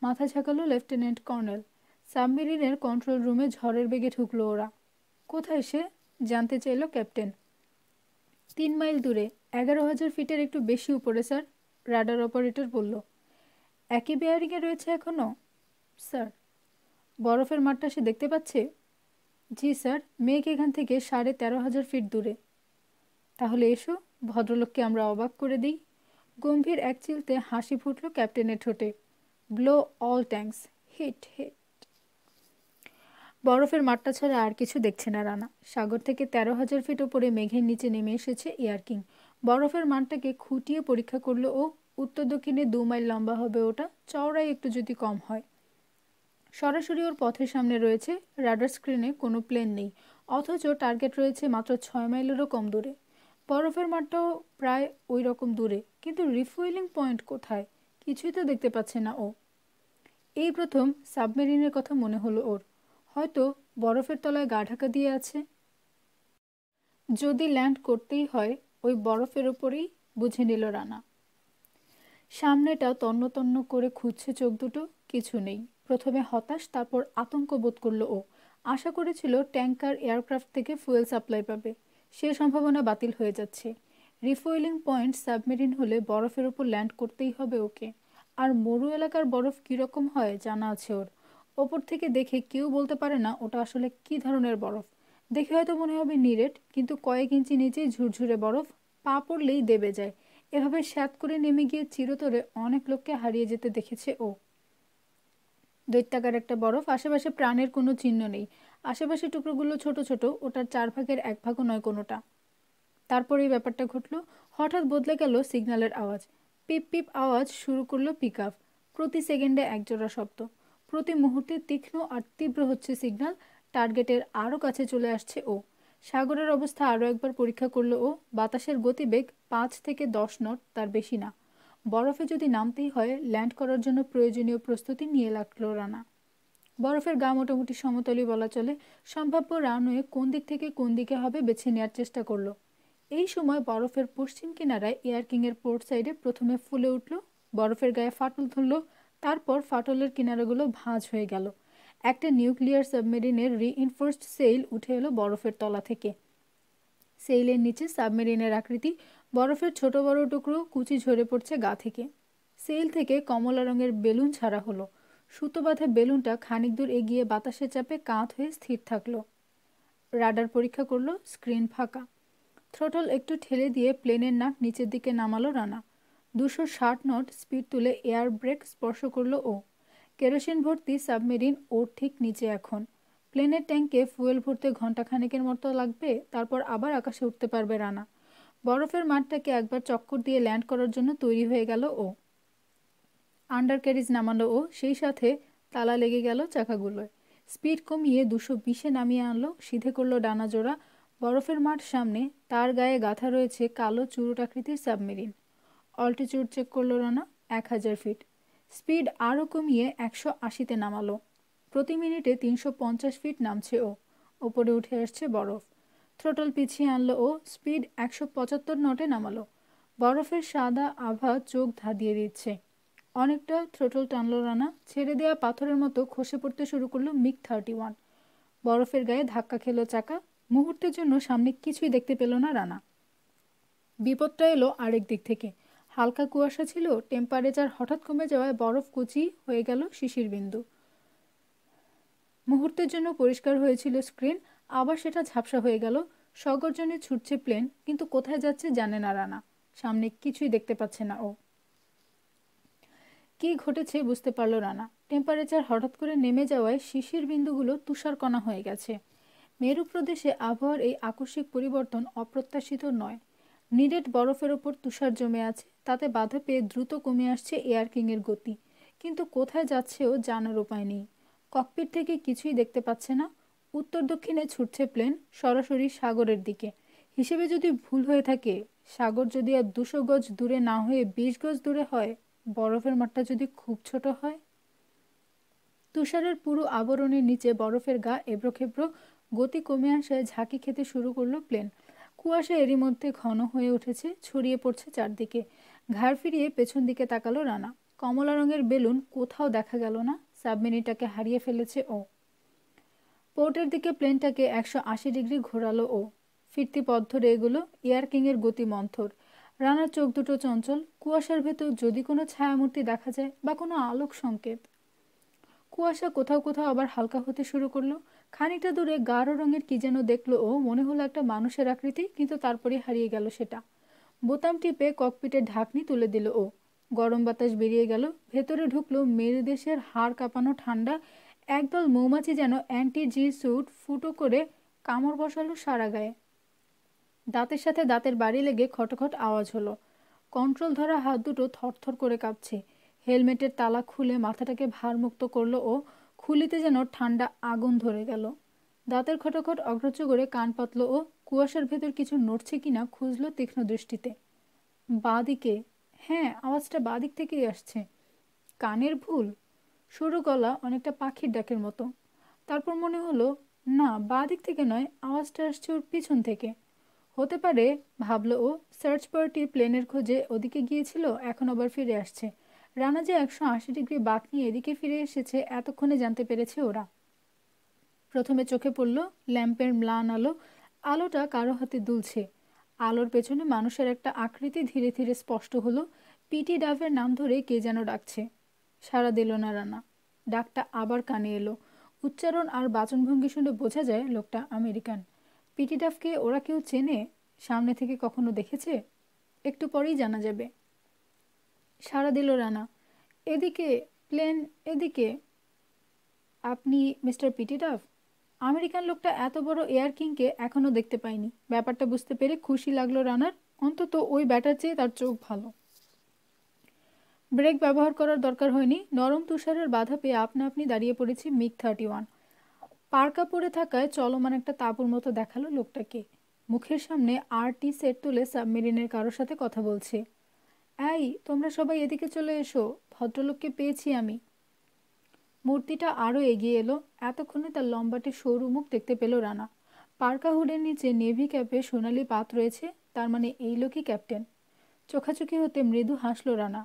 A: মাথা ঝাঁকালো লেফটেন্যান্ট কর্নেল। সাবমেরিনের কন্ট্রোল রুমে ঝড়ের বেগে ঢুকলো ওরা। কোথায় সে? জানতে চাইল ক্যাপ্টেন। 3 মাইল দূরে, 11,000 ফিটের একটু বেশি উপরে স্যার, রাডার অপারেটর বলল। একই বেয়ারিংয়ে রয়েছে এখনও? স্যার। বরফের মাঠটা সে দেখতে পাচ্ছে? জি স্যার, মেঘ এখান থেকে 13,500 ফিট দূরে। তাহলে এসো, ভদ্রলোককে আমরা অবাক করে দিই। গম্ভীর এক চিলতে হাসি ফুটল ক্যাপ্টেনের ঠোঁটে। Blow all tanks, hit hit. বরফের মাঠটা ছাড়া আর কিছু দেখছে না রানা। সাগর থেকে 13,000 ফিট ওপরে মেঘের নিচে নেমে এসেছে এয়ারকিং। বরফের মাঠটাকে খুঁটিয়ে পরীক্ষা করলো ও। উত্তর দক্ষিণে 2 মাইল লম্বা হবে ওটা, চওড়াই একটু যদি কম হয়। সরাসরি ওর পথের সামনে রয়েছে। রাডার স্ক্রিনে কোনো প্লেন নেই, অথচ টার্গেট রয়েছে মাত্র 6 মাইলেরও কম দূরে। বরফের মাঠটাও প্রায় ওই রকম দূরে, কিন্তু রিফুয়েলিং পয়েন্ট কোথায়? কিছুই তো দেখতে পাচ্ছে না ও। এই প্রথম সাবমেরিনের কথা মনে হলো ওর। হয়তো বরফের তলায় গা ঢাকা দিয়ে আছে। যদি ল্যান্ড করতেই হয় ওই বরফের ওপরেই, বুঝে নিল রানা। সামনেটা তন্ন তন্ন করে খুঁজছে চোখ দুটো, কিছু নেই। প্রথমে হতাশ, তারপর আতঙ্ক বোধ করল ও। আশা করেছিল ট্যাঙ্কার এয়ারক্রাফট থেকে ফুয়েল সাপ্লাই পাবে, সে সম্ভাবনা বাতিল হয়ে যাচ্ছে। রিফুয়েলিং পয়েন্ট সাবমেরিন হলে বরফের ওপর ল্যান্ড করতেই হবে ওকে। আর মরু এলাকার বরফ কীরকম হয় জানা আছে ওর। ওপর থেকে দেখে কেউ বলতে পারে না ওটা আসলে কী ধরনের বরফ। দেখে হয়তো মনে হবে নিরেট, কিন্তু কয়েক ইঞ্চি নিচেই ঝুরঝুরে বরফ, পা পড়লেই দেবে যায়। এভাবে স্যাঁত করে নেমে গিয়ে চিরতরে অনেক লোককে হারিয়ে যেতে দেখেছে ও। দৈত্যাকার একটা বরফ, আশেপাশে প্রাণের কোনো চিহ্ন নেই। আশেপাশে টুকরোগুলো ছোট ছোট, ওটার 4 ভাগের 1 ভাগও নয় কোনোটা। তারপর এই ব্যাপারটা ঘটল। হঠাৎ বদলে গেল সিগন্যালের আওয়াজ। পিপ পিপ আওয়াজ শুরু করলো পিক আপ। প্রতি সেকেন্ডে একজোড়া শব্দ। প্রতি মুহূর্তে তীক্ষ্ণ আর তীব্র হচ্ছে সিগন্যাল। টার্গেটের আরও কাছে চলে আসছে ও। সাগরের অবস্থা আরও একবার পরীক্ষা করলো ও। বাতাসের গতিবেগ 5 থেকে 10 নট, তার বেশি না। বরফে যদি নামতেই হয়, ল্যান্ড করার জন্য প্রয়োজনীয় প্রস্তুতি নিয়ে লাগলো রানা। বরফের গা মোটামুটি সমতলই বলা চলে। সম্ভাব্য রানওয়ে কোন দিক থেকে কোন দিকে হবে বেছে নেওয়ার চেষ্টা করলো। এই সময় বরফের পশ্চিম কিনারায় এয়ারকিংয়ের পোর্ট সাইডে প্রথমে ফুলে উঠল, বরফের গায়ে ফাটল ধরল। তারপর ফাটলের কিনারাগুলো ভাঁজ হয়ে গেল। একটা নিউক্লিয়ার সাবমেরিনের রিইনফোর্সড সেইল উঠে এলো বরফের তলা থেকে। সেইলের নিচে সাবমেরিনের আকৃতি, বরফের ছোট বড় টুকরো কুচি ঝরে পড়ছে গা থেকে। সেইল থেকে কমলা রঙের বেলুন ছাড়া হলো। সুতো বাঁধা বেলুনটা খানিক দূর এগিয়ে বাতাসের চাপে কাঁধ হয়ে স্থির থাকলো। রাডার পরীক্ষা করলো, স্ক্রিন ফাঁকা। থ্রোটল একটু ঠেলে দিয়ে প্লেনের নাক নিচের দিকে নামালো রানা। 260 নট স্পিড তুলে এয়ার ব্রেক স্পর্শ করলো ও। কেরোসিন ভর্তি সাবমেরিন ওর ঠিক নিচে এখন। প্লেনের ট্যাঙ্কে ফুয়েল ভরতে ঘণ্টাখানেকের মতো লাগবে, তারপর আবার আকাশে উঠতে পারবে রানা। বরফের মাঠটাকে একবার চক্কর দিয়ে ল্যান্ড করার জন্য তৈরি হয়ে গেল ও। আন্ডার ক্যারিজ নামালো ও, সেই সাথে তালা লেগে গেল চাকাগুলোয়। স্পিড কমিয়ে 220-এ নামিয়ে আনলো, সিধে করলো ডানা জোড়া। বরফের মাঠ সামনে, তার গায়ে গাঁথা রয়েছে কালো চুরুট আকৃতির সাবমেরিন। অল্টিটিউড চেক করলো রানা, 1000 ফিট। স্পিড আরও কমিয়ে 180-তে নামালো। প্রতি মিনিটে 350 ফিট নামছে ও। ওপরে উঠে আসছে বরফ। থ্রোটল পিছিয়ে আনলো ও, স্পিড 175 নটে নামালো। বরফের সাদা আভা চোখ ধাঁধিয়ে দিচ্ছে। অনেকটা থ্রোটল টানলো রানা। ছেড়ে দেওয়া পাথরের মতো খসে পড়তে শুরু করলো মিগ 31। বরফের গায়ে ধাক্কা খেলো চাকা। মুহূর্তের জন্য সামনে কিছুই দেখতে পেল না রানা। বিপদটা এলো আরেক দিক থেকে। হালকা কুয়াশা ছিল, টেম্পারেচার হঠাৎ কমে যাওয়ায় বরফ কুচি হয়ে গেল শিশির বিন্দু। মুহূর্তের জন্য পরিষ্কার হয়েছিল স্ক্রিন, আবার সেটা ঝাপসা হয়ে গেল। সগর্জনে ছুটছে প্লেন, কিন্তু কোথায় যাচ্ছে জানে না রানা। সামনে কিছুই দেখতে পাচ্ছে না ও। কি ঘটেছে বুঝতে পারল রানা। টেম্পারেচার হঠাৎ করে নেমে যাওয়ায় শিশির বিন্দুগুলো তুষারকণা হয়ে গেছে। মেরু প্রদেশে আবহাওয়ার এই আকস্মিক পরিবর্তন অপ্রত্যাশিত নয়। নিরেট বরফের ওপর তুষার জমে আছে, তাতে বাধা পেয়ে দ্রুত কমে আসছে এয়ার কিংয়ের গতি। কিন্তু কোথায় যাচ্ছেও জানার উপায় নেই। ককপিট থেকে কিছুই দেখতে পাচ্ছে না। উত্তর দক্ষিণে ছুটছে প্লেন, সরাসরি সাগরের দিকে। হিসেবে যদি ভুল হয়ে থাকে, সাগর যদি আর 200 গজ দূরে না হয়ে 20 গজ দূরে হয়, বরফের মাঠটা যদি খুব ছোট হয়। তুষারের পুরো আবরণের নিচে বরফের গা এবড়োখেবড়ো, গতি কমে আসায় ঝাঁকি খেতে শুরু করলো প্লেন। কুয়াশা এরই মধ্যে ঘন হয়ে উঠেছে, ছড়িয়ে পড়ছে চারদিকে। ঘাড় ফিরিয়ে পেছন দিকে তাকালো রানা। কমলা রঙের বেলুন কোথাও দেখা গেল না। সাবমেরিনটাকে হারিয়ে ফেলেছে ও। পোর্টের দিকে প্লেনটাকে 180 ডিগ্রি ঘোরালো ও। ফিরতি পথ ধরে এগুলো। এয়ার কিংয়ের গতি মন্থর। রানার চোখ দুটো চঞ্চল। কুয়াশার ভেতর যদি কোনো ছায়ামূর্তি দেখা যায় বা কোনো আলোক সংকেত। কুয়াশা কোথাও কোথাও আবার হালকা হতে শুরু করলো। খানিকটা দূরে গাঢ় রঙের কি যেন দেখলো ও। মনে হলো একটা মানুষের আকৃতি, কিন্তু তারপরে হারিয়ে গেল সেটা। বোতাম টিপে ককপিটের ঢাকনি তুলে দিল ও। গরম বাতাস বেরিয়ে গেল। ভেতরে ঢুকলো মেরুদেশের হাড় কাঁপানো ঠান্ডা। একদল মৌমাছি যেন অ্যান্টি জি স্যুট ফুটো করে কামড় বসালো সারা গায়ে। দাঁতের সাথে দাঁতের বাড়ি লেগে খটখট আওয়াজ হলো। কন্ট্রোল ধরা হাত দুটো থরথর করে কাঁপছে। হেলমেটের তালা খুলে মাথাটাকে ভারমুক্ত করলো ও। খুলিতে যেন ঠান্ডা আগুন ধরে গেল। দাঁতের খটখট অগ্রাহ্য করে কান পাতলো ও। কুয়াশার ভেতর কিছু নড়ছে কিনা খুঁজলো তীক্ষ্ণ দৃষ্টিতে। বাঁ দিকে। হ্যাঁ, আওয়াজটা বাঁ দিক থেকেই আসছে। কানের ভুল? সরু গলা, অনেকটা পাখির ডাকের মতো। তারপর মনে হলো, না, বাঁ দিক থেকে নয়, আওয়াজটা আসছে ওর পিছন থেকে। হতে পারে, ভাবলো ও। সার্চ পার্টি প্লেনের খোঁজে ওদিকে গিয়েছিল, এখন আবার ফিরে আসছে। রানা যে 180 ডিগ্রি বাঁক নিয়ে এদিকে ফিরে এসেছে এতক্ষণে জানতে পেরেছে ওরা। প্রথমে চোখে পড়ল ল্যাম্পের ম্লান আলো। আলোটা কারো হাতে দুলছে। আলোর পেছনে মানুষের একটা আকৃতি ধীরে ধীরে স্পষ্ট হলো। পিটি ডাভের নাম ধরে কে যেন ডাকছে। সাড়া দিল না রানা। ডাকটা আবার কানে এলো। উচ্চারণ আর বাচনভঙ্গি শুনে বোঝা যায় লোকটা আমেরিকান। পিটি ডাভকে ওরা কেউ চেনে? সামনে থেকে কখনো দেখেছে? একটু পরেই জানা যাবে। সাড়া দিল রানা। এদিকে, প্লেন এদিকে। আপনি মিস্টার পিটি ডাভ? আমেরিকান লোকটা এত বড় এয়ার কিংকে এখনও দেখতে পায়নি। ব্যাপারটা বুঝতে পেরে খুশি লাগলো রানার। অন্তত ওই ব্যাটার চেয়ে তার চোখ ভালো। ব্রেক ব্যবহার করার দরকার হয়নি। নরম তুষারের বাধা পেয়ে আপনা আপনি দাঁড়িয়ে পড়েছি মিগ-31। পার্কা পরে থাকায় চলমান একটা তাঁবুর মতো দেখালো লোকটাকে। মুখের সামনে RT সেট তুলে সাবমেরিনের কারোর সাথে কথা বলছে। এই, তোমরা সবাই এদিকে চলে এসো, ভদ্রলোককে পেয়েছি আমি। মূর্তিটা আরও এগিয়ে এলো। এতক্ষণে তার লম্বাটে সরু মুখ দেখতে পেল রানা। পার্কা হুডের নিচে নেভি ক্যাপে সোনালি পাত রয়েছে, তার মানে এই লোকই ক্যাপ্টেন। চোখাচোখি হতে মৃদু হাসলো রানা।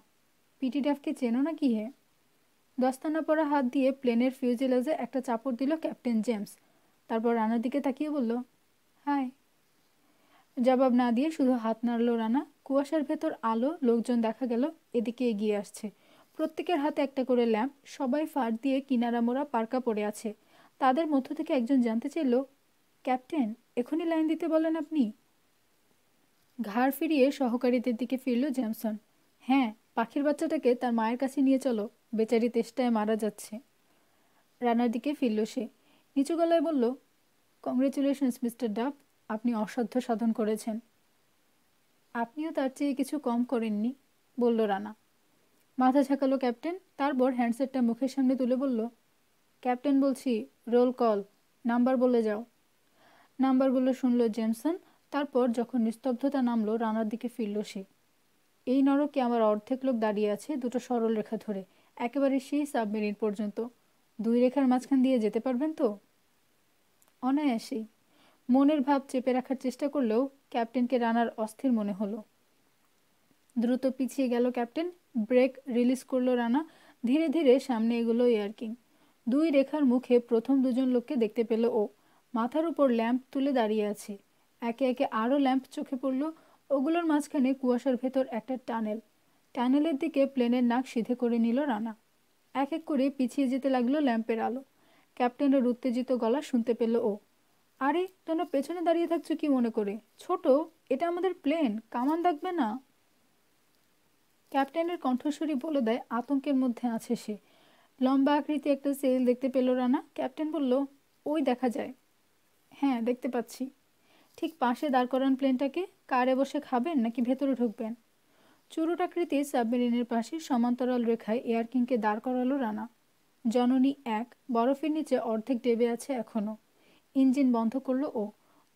A: পিটি ডাফকে চেনো না কি হে? দস্তানা পরা হাত দিয়ে প্লেনের ফিউজেলাজে একটা চাপড় দিল ক্যাপ্টেন জেমস। তারপর রানার দিকে তাকিয়ে বলল, হাই। জবাব না দিয়ে শুধু হাত নাড়ল রানা। কুয়াশার ভেতর আলো, লোকজন দেখা গেল এদিকে এগিয়ে আসছে। প্রত্যেকের হাতে একটা করে ল্যাম্প। সবাই ফার দিয়ে কিনারা মোড়া পার্কা পড়ে আছে। তাদের মধ্য থেকে একজন জানতে চাইল, ক্যাপ্টেন, এখনই লাইন দিতে বলেন আপনি? ঘাড় ফিরিয়ে সহকারীদের দিকে ফিরল জ্যামসন। হ্যাঁ, পাখির বাচ্চাটাকে তার মায়ের কাছে নিয়ে চলো, বেচারি তেষ্টায় মারা যাচ্ছে। রানার দিকে ফিরল সে। নিচু গলায় বলল, কংগ্রেচুলেশনস মিস্টার ডাফ, আপনি অসাধ্য সাধন করেছেন। আপনিও তার চেয়ে কিছু কম করেননি, বলল রানা। মাথা ঝাঁকালো ক্যাপ্টেন। তারপর হ্যান্ডসেটটা মুখের সামনে তুলে বলল, ক্যাপ্টেন বলছি, রোল কল, নাম্বার বলে যাও। নাম্বারগুলো শুনল জেমসন। তারপর যখন নিস্তব্ধতা নামলো, রানার দিকে ফিরল সে। এই নরকে আমার অর্ধেক লোক দাঁড়িয়ে আছে দুটো সরল রেখা ধরে, একেবারে সেই সাবমেরিন পর্যন্ত। 2 রেখার মাঝখান দিয়ে যেতে পারবেন তো? অনায়াসেই। মনের ভাব চেপে রাখার চেষ্টা করলেও ক্যাপ্টেনকে রানার অস্থির মনে হলো। দ্রুত পিছিয়ে গেল ক্যাপ্টেন। ব্রেক রিলিজ করলো রানা। ধীরে ধীরে সামনে এগুলো এয়ার কিং। 2 রেখার মুখে প্রথম দুজন লোককে দেখতে পেল ও। মাথার উপর ল্যাম্প তুলে দাঁড়িয়ে আছে। একে একে আরও ল্যাম্প চোখে পড়ল। ওগুলোর মাঝখানে কুয়াশার ভেতর একটা টানেল। টানেলের দিকে প্লেনের নাক সিধে করে নিল রানা। এক এক করে পিছিয়ে যেতে লাগলো ল্যাম্পের আলো। ক্যাপ্টেনের উত্তেজিত গলা শুনতে পেল ও। আরে তোমরা পেছনে দাঁড়িয়ে থাকছো কি মনে করে? ছোট, এটা আমাদের প্লেন, কামান দাগবে না? ক্যাপ্টেনের কণ্ঠস্বরী বলে দেয় আতঙ্কের মধ্যে আছে সে। লম্বা আকৃতি একটা সেল দেখতে পেল রানা। ক্যাপ্টেন বলল, ওই দেখা যায়। হ্যাঁ, দেখতে পাচ্ছি। ঠিক পাশে দাঁড় করান প্লেনটাকে। কারে বসে খাবেন নাকি ভেতরে ঢুকবেন? চুরুটাকৃতি সাবমেরিনের পাশে সমান্তরাল রেখায় এয়ার কিংকে দাঁড় করালো রানা। জননী এক বরফের নিচে অর্ধেক ডেবে আছে এখনো। ইঞ্জিন বন্ধ করলো ও।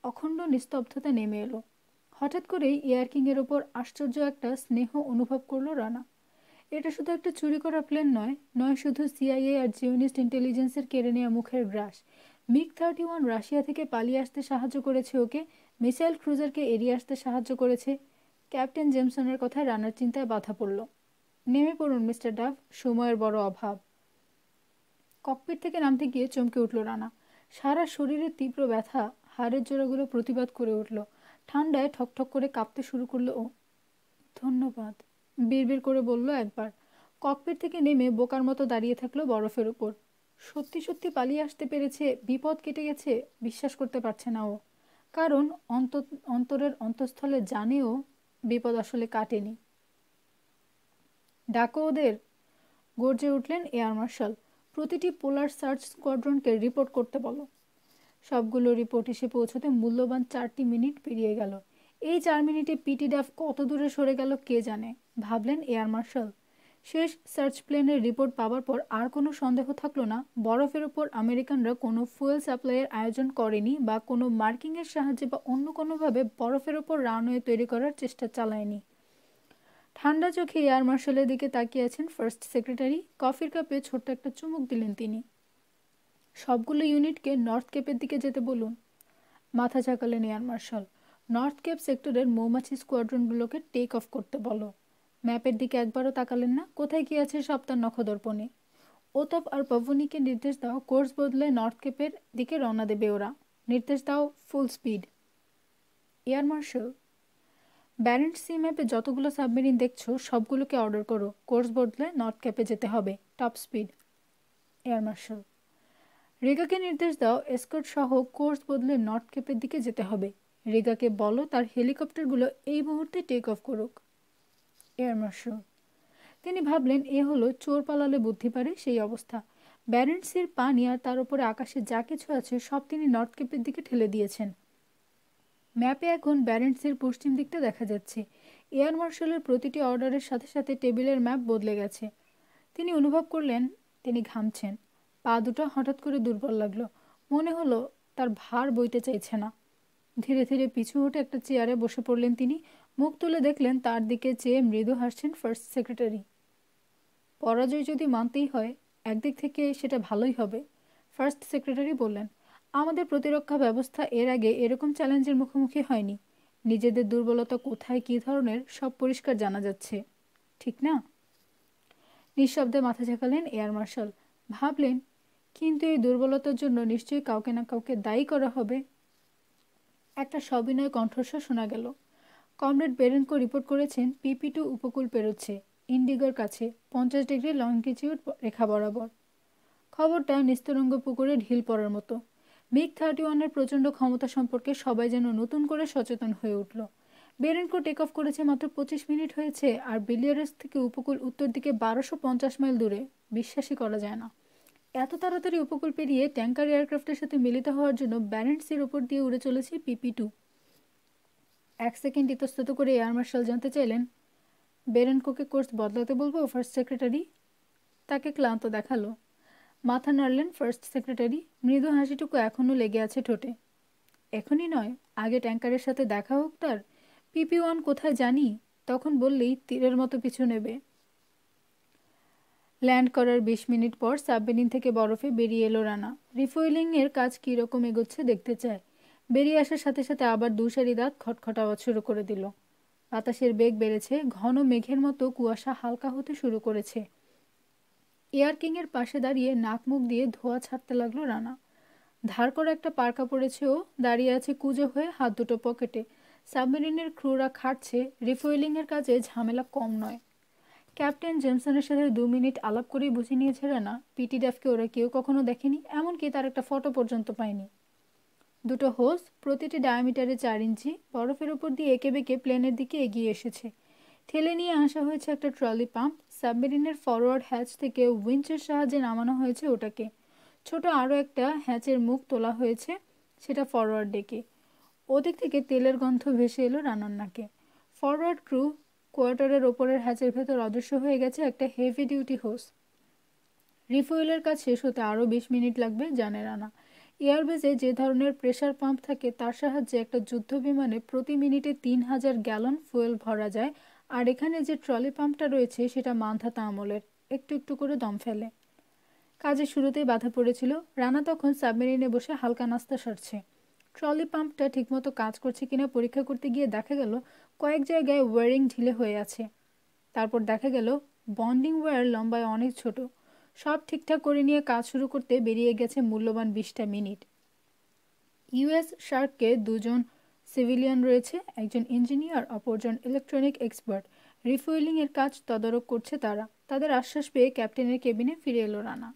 A: অখণ্ড নিস্তব্ধতা নেমে এলো। হঠাৎ করেই এয়ার কিংয়ের ওপর আশ্চর্য একটা স্নেহ অনুভব করলো রানা। এটা শুধু একটা চুরি করা প্লেন নয়, নয় শুধু সিআইএ আর জিওনিস্ট ইন্টেলিজেন্সের কেড়ে নেওয়া মুখের গ্রাস। মিগ-31 রাশিয়া থেকে পালিয়ে আসতে সাহায্য করেছে ওকে, মিসাইল ক্রুজারকে এড়িয়ে আসতে সাহায্য করেছে। ক্যাপ্টেন জেমসনের কথায় রানার চিন্তায় বাধা পড়ল। নেমে পড়ুন মিস্টার ডাভ, সময়ের বড় অভাব। ককপিট থেকে নামতে গিয়ে চমকে উঠল রানা। সারা শরীরের তীব্র ব্যথা, হাড়ের জোড়াগুলো প্রতিবাদ করে উঠল। ঠান্ডায় ঠকঠক করে কাঁপতে শুরু করলো ও। ধন্যবাদ, বিড়বিড় করে বলল একবার। ককপিট থেকে নেমে বোকার মতো দাঁড়িয়ে থাকলো বরফের উপর। সত্যি সত্যি পালিয়ে আসতে পেরেছে, বিপদ কেটে গেছে, বিশ্বাস করতে পারছে না ও। কারণ অন্তরের অন্তঃস্থলে জানেও বিপদ আসলে কাটেনি। ডাকো ওদের, গর্জে উঠলেন এয়ার মার্শাল। প্রতিটি পোলার সার্চ স্কোয়াড্রনকে রিপোর্ট করতে বলো। সবগুলো রিপোর্ট এসে পৌঁছতে মূল্যবান 4টি মিনিট পেরিয়ে গেল। এই 4 মিনিটে পিটি ডাফ কত দূরে সরে গেল কে জানে, ভাবলেন এয়ার মার্শাল। শেষ সার্চ প্লেনের রিপোর্ট পাওয়ার পর আর কোনো সন্দেহ থাকলো না বরফের ওপর আমেরিকানরা কোনো ফুয়েল সাপ্লাইয়ের আয়োজন করেনি বা কোনো মার্কিংয়ের সাহায্যে বা অন্য কোনোভাবে বরফের ওপর রানওয়ে তৈরি করার চেষ্টা চালায়নি। ঠান্ডা চোখে এয়ার মার্শালের দিকে তাকিয়ে আছেন ফার্স্ট সেক্রেটারি। কফির কাপে ছোট্ট একটা চুমুক দিলেন তিনি। সবগুলো ইউনিটকে নর্থ কেপের দিকে যেতে বলুন। মাথা ঝাঁকালেন এয়ার মার্শাল। নর্থ কেপ সেক্টরের মৌমাছি স্কোয়াড্রনগুলোকে টেক অফ করতে বলো। ম্যাপের দিকে একবারও তাকালেন না। কোথায় কি আছে সব তার নখদর্পণে। ওতপ আর পভনিকে নির্দেশ দাও কোর্স বদলে নর্থ কেপের দিকে রওনা দেবে ওরা। নির্দেশ দাও full speed. Air marshal, Barents Sea ম্যাপে যতগুলো সাবমেরিন দেখছো সবগুলোকে অর্ডার করো কোর্স বদলে নর্থ ক্যাপে যেতে হবে, টপ স্পিড। এয়ার মার্শাল, রিগাকে নির্দেশ দাও এসকর্ট সহ কোর্স বদলে নর্থ ক্যাপের দিকে যেতে হবে। রিগাকে বলো তার হেলিকপ্টারগুলো এই মুহূর্তে টেক অফ করুক। এয়ার মার্শাল, তিনি ভাবলেন এ হলো চোর পালালে বুদ্ধি পারে সেই অবস্থা। ব্যারেন্ট সির পানি আর তার উপরে আকাশে যা কিছু আছে সব তিনি নর্থ ক্যাপের দিকে ঠেলে দিয়েছেন। ম্যাপে এখন ব্যারেন্টসের পশ্চিম দিকটা দেখা যাচ্ছে। এয়ার মার্শালের প্রতিটি অর্ডারের সাথে সাথে টেবিলের ম্যাপ বদলে গেছে। তিনি অনুভব করলেন তিনি ঘামছেন। পা দুটো হঠাৎ করে দুর্বল লাগলো। মনে হলো তার ভার বইতে চাইছে না। ধীরে ধীরে পিছু হটে একটা চেয়ারে বসে পড়লেন তিনি। মুখ তুলে দেখলেন তার দিকে চেয়ে মৃদু হাসছেন ফার্স্ট সেক্রেটারি। পরাজয় যদি মানতেই হয় একদিক থেকে সেটা ভালোই হবে, ফার্স্ট সেক্রেটারি বললেন। আমাদের প্রতিরক্ষা ব্যবস্থা এর আগে এরকম চ্যালেঞ্জের মুখোমুখি হয়নি। নিজেদের দুর্বলতা কোথায় কী ধরনের সব পরিষ্কার জানা যাচ্ছে, ঠিক না? নিঃশব্দে মাথা ঝাঁকালেন এয়ার মার্শাল। ভাবলেন, কিন্তু এই দুর্বলতার জন্য নিশ্চয়ই কাউকে না কাউকে দায়ী করা হবে। একটা সবিনয় কণ্ঠস্বর শোনা গেল। কমরেড বেরেনকো রিপোর্ট করেছেন পিপি2 উপকূল পেরোচ্ছে ইন্ডিগোর কাছে 50 ডিগ্রি লংটিটিউড রেখা বরাবর। খবরটা নিস্তরঙ্গ পুকুরে ঢিল পড়ার মতো। মিগ-31-এর প্রচণ্ড ক্ষমতা সম্পর্কে সবাই যেন নতুন করে সচেতন হয়ে উঠল। বেরেনকো টেক অফ করেছে মাত্র 25 মিনিট হয়েছে আর বিলিয়ারেস থেকে উপকূল উত্তর দিকে 1250 মাইল দূরে। বিশ্বাসই করা যায় না। এত তাড়াতাড়ি উপকূল পেরিয়ে ট্যাঙ্কার এয়ারক্রাফটের সাথে মিলিত হওয়ার জন্য ব্যারেন্ট সির ওপর দিয়ে উড়ে চলেছে পিপি2। 1 সেকেন্ড ইতস্তত করে এয়ার মার্শাল জানতে চাইলেন, বেরেনকোকে কোর্স বদলাতে বলবো ফার্স্ট সেক্রেটারি? তাকে ক্লান্ত দেখালো। মাথা নাড়লেন ফার্স্ট সেক্রেটারি। মৃদু হাসিটুকু এখনও লেগে আছে ঠোঁটে। এখনই নয়, আগে ট্যাঙ্কারের সাথে দেখা হোক তার। পিপি1 কোথায় জানি, তখন বললেই তীরের মতো পিছু নেবে। ল্যান্ড করার 20 মিনিট পর সাবমেরিন থেকে বরফে বেরিয়ে এলো রানা। রিফুয়েলিংয়ের কাজ কীরকম এগোচ্ছে দেখতে চায়। বেরিয়ে আসার সাথে সাথে আবার দুসারি দাঁত খটখট আওয়াজ শুরু করে দিল। বাতাসের বেগ বেড়েছে। ঘন মেঘের মতো কুয়াশা হালকা হতে শুরু করেছে। এয়ার কিংয়ের পাশে দাঁড়িয়ে নাক মুখ দিয়ে ধোঁয়া ছাড়তে লাগলো রানা। ধার করে একটা পার্কা পড়েছে ও। দাঁড়িয়ে আছে কুঁজো হয়ে, হাত দুটো পকেটে। সাবমেরিনের ক্রুরা খাটছে। রিফুয়েলিংয়ের কাজে ঝামেলা কম নয়। ক্যাপ্টেন জেমসনের সাথে 2 মিনিট আলাপ করেই বুঝে নিয়েছে রানা পিটি ডাফকে ওরা কেউ কখনো দেখেনি, এমনকি তার একটা ফটো পর্যন্ত পায়নি। দুটো হোস প্রতিটি ডায়ামিটারে 4 ইঞ্চি বরফের উপর দিয়ে এঁকে বেঁকে প্লেনের দিকে এগিয়ে এসেছে। ঠেলে নিয়ে আসা হয়েছে একটা ট্রলি পাম্প। সাবমেরিনের ফরওয়ার্ড হ্যাচ থেকে উইঞ্চের সাহায্যে নামানো হয়েছে ওটাকে। ছোট আরও একটা হ্যাচের মুখ তোলা হয়েছে, সেটা ফরওয়ার্ড ডেকে। ওদিক থেকে তেলের গন্ধ ভেসে এলো রানার নাকে। ফরওয়ার্ড ক্রু কোয়ার্টারের ওপরের হ্যাচের ভেতর অদৃশ্য হয়ে গেছে একটা হেভি ডিউটি হোস। রিফুয়েলের কাজ শেষ হতে আরও 20 মিনিট লাগবে জানে রানা। এয়ারবেজে যে ধরনের প্রেশার পাম্প থাকে তার সাহায্যে একটা যুদ্ধ বিমানে প্রতি মিনিটে 3000 গ্যালন ফুয়েল ভরা যায়, আর এখানে যে ট্রলি পাম্পটা রয়েছে সেটা মান্ধাতা আমলের, একটু একটু করে দম ফেলে। কাজের শুরুতেই বাধা পড়েছিল। রানা তখন সাবমেরিনে বসে হালকা নাস্তা সারছে। ট্রলি পাম্পটা ঠিকমতো কাজ করছে কিনা পরীক্ষা করতে গিয়ে দেখা গেল কয়েক জায়গায় ওয়ারিং ঢিলে হয়ে আছে। তারপর দেখা গেল বন্ডিং ওয়্যার লম্বায় অনেক ছোট। সব ঠিকঠাক করে নিয়ে কাজ শুরু করতে বেরিয়ে গেছে মূল্যবান 20টা মিনিট। ইউএস শার্ককে দুজন সিভিলিয়ান রয়েছে, একজন ইঞ্জিনিয়ার, অপরজন ইলেকট্রনিক এক্সপার্ট। রিফুয়েলিংয়ের কাজ তদারক করছে তারা। তাদের আশ্বাস পেয়ে ক্যাপ্টেনের কেবিনে ফিরে এলো রানা।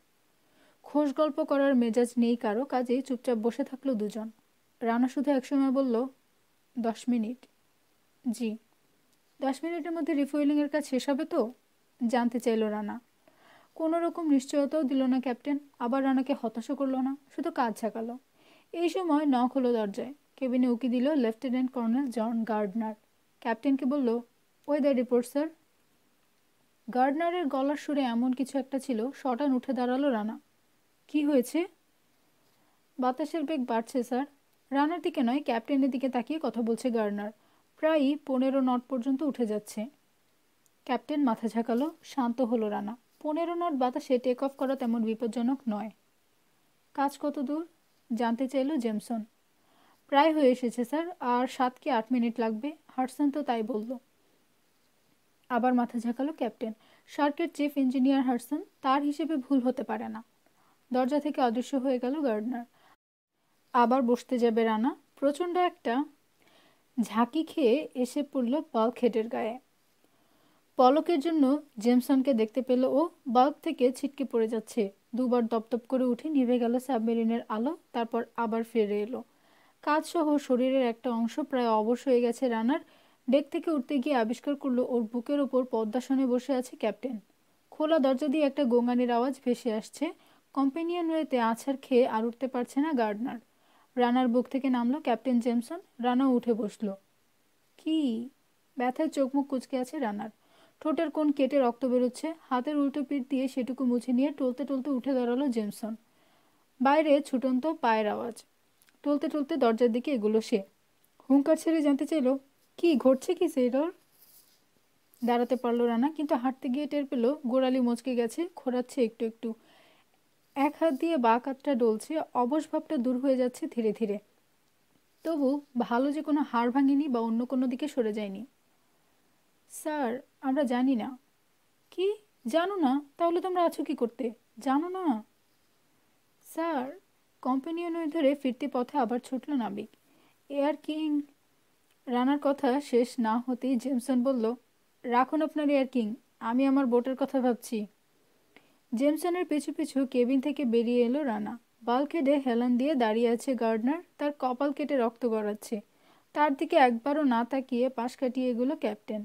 A: খোশ গল্প করার মেজাজ নেই কারো, কাজেই চুপচাপ বসে থাকলো দুজন। রানা শুধু একসময় বলল, 10 মিনিট। জি। 10 মিনিটের মধ্যে রিফুয়েলিংয়ের কাজ শেষ হবে তো? জানতে চাইল রানা। কোনো রকম নিশ্চয়তাও দিল না ক্যাপ্টেন, আবার রানাকে হতাশও করলো না, শুধু কাজ ঝাঁকালো। এই সময় নক হলো দরজায়। কেবিনে উকি দিল লেফটেন্যান্ট কর্নেল জন গার্ডনার। ক্যাপ্টেনকে বলল, ওয়েদার রিপোর্ট স্যার। গার্ডনারের গলার সুরে এমন কিছু একটা ছিল, শটান উঠে দাঁড়ালো রানা। কি হয়েছে? বাতাসের বেগ বাড়ছে স্যার। রানার দিকে নয়, ক্যাপ্টেনের দিকে তাকিয়ে কথা বলছে গার্ডনার। প্রায়ই 15 নট পর্যন্ত উঠে যাচ্ছে। ক্যাপ্টেন মাথা ঝাঁকালো। শান্ত হলো রানা। 15 নট বাতাসে টেক অফ করা তেমন বিপজ্জনক নয়। কাজ কত দূর জানতে চাইল জেমসন। প্রায় হয়ে এসেছে স্যার, আর 7 কি 8 মিনিট লাগবে। হাডসন তো তাই বলল। আবার মাথা ঝাঁকালো ক্যাপ্টেন। শার্কের চিফ ইঞ্জিনিয়ার হাডসন, তার হিসেবে ভুল হতে পারে না। দরজা থেকে অদৃশ্য হয়ে গেল গার্ডনার। আবার বসতে যাবে রানা, প্রচণ্ড একটা ঝাঁকি খেয়ে এসে পড়ল বাল্ক হেডের গায়ে। পলকের জন্য জেমসনকে দেখতে পেল ও। বাল্ব থেকে ছিটকে পড়ে যাচ্ছে। দুবার দপদপ করে উঠে নিভে গেল সাবমেরিনের আলো, তারপর আবার ফিরে এলো। কাজসহ শরীরের একটা অংশ প্রায় অবশ হয়ে গেছে রানার। ডেক থেকে উঠতে গিয়ে আবিষ্কার করলো ওর বুকের ওপর পদ্মাসনে বসে আছে ক্যাপ্টেন। খোলা দরজা দিয়ে একটা গোঙানির আওয়াজ ভেসে আসছে। কম্পেনিয়ন ওয়েতে আছাড় খেয়ে আর উঠতে পারছে না গার্ডনার। রানার বুক থেকে নামলো ক্যাপ্টেন জেমসন। রানাও উঠে বসল। কি? ব্যথায় চোখ মুখ কুঁচকে আছে রানার। ঠোঁটের কোণ কেটে রক্ত বেরোচ্ছে। হাতের উল্টো পিঠ দিয়ে সেটুকু মুছে নিয়ে টলতে টলতে উঠে দাঁড়ালো জেমসন। বাইরে ছুটন্ত পায়ের আওয়াজ। টলতে টলতে দরজার দিকে এগুলো সে। হুঙ্কার ছেড়ে জানতে চাইল, কি ঘটছে কি সেটর? দাঁড়াতে পারলো রানা, কিন্তু হাঁটতে গিয়ে টের পেল গোড়ালি মচকে গেছে, খোঁড়াচ্ছে একটু একটু। এক হাত দিয়ে বাঁ কাতটা ডলছে, অবশ ভাবটা দূর হয়ে যাচ্ছে ধীরে ধীরে। তবু ভালো যে কোনো হাড় ভাঙেনি বা অন্য কোনো দিকে সরে যায়নি। স্যার, আমরা জানি না। কি জানো না? তাহলে তোমরা আছো কি করতে? জানো না? স্যার, কম্পানিয়নের ধরে ফিরতি পথে আবার ছুটল নাবিক। Air king. রানার কথা শেষ না হতেই জেমসন বলল, রাখুন আপনার এয়ার কিং, আমি আমার বোটের কথা ভাবছি। জেমসনের পিছু পিছু কেবিন থেকে বেরিয়ে এলো রানা। বাল্কহেডে হেলান দিয়ে দাঁড়িয়ে আছে গার্ডনার, তার কপাল কেটে রক্ত গড়াচ্ছে। তার দিকে একবারও না তাকিয়ে পাশ কাটিয়ে এগুলো ক্যাপ্টেন।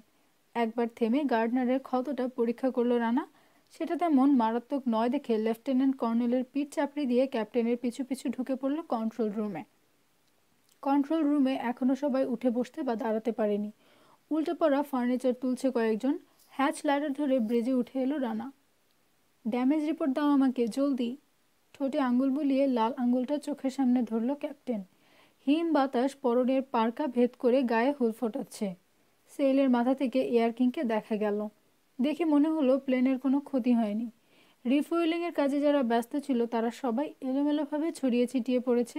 A: একবার থেমে গার্ডনারের ক্ষতটা পরীক্ষা করলো রানা। সেটা তেমন মারাত্মক নয় দেখে লেফটেন্যান্ট কর্নেলের পিঠ চাপড়ি দিয়ে ক্যাপ্টেনের পিছু পিছু ঢুকে পড়ল কন্ট্রোল রুমে। কন্ট্রোল রুমে এখনও সবাই উঠে বসতে বা দাঁড়াতে পারেনি। উল্টে পড়া ফার্নিচার তুলছে কয়েকজন। হ্যাচ লাইডার ধরে ব্রিজে উঠে এলো রানা। ড্যামেজ রিপোর্ট দাও আমাকে, জলদি। ঠোঁটে আঙুল বুলিয়ে লাল আঙুলটা চোখের সামনে ধরল ক্যাপ্টেন। হিম বাতাস পরনের পার্কা ভেদ করে গায়ে হুল ফোটাচ্ছে। সেলের মাথা থেকে এয়ার কিংকে দেখা গেল। দেখে মনে হলো প্লেনের কোনো ক্ষতি হয়নি। রিফুয়েলিংয়ের কাজে যারা ব্যস্ত ছিল তারা সবাই এলোমেলোভাবে ছড়িয়ে ছিটিয়ে পড়েছে।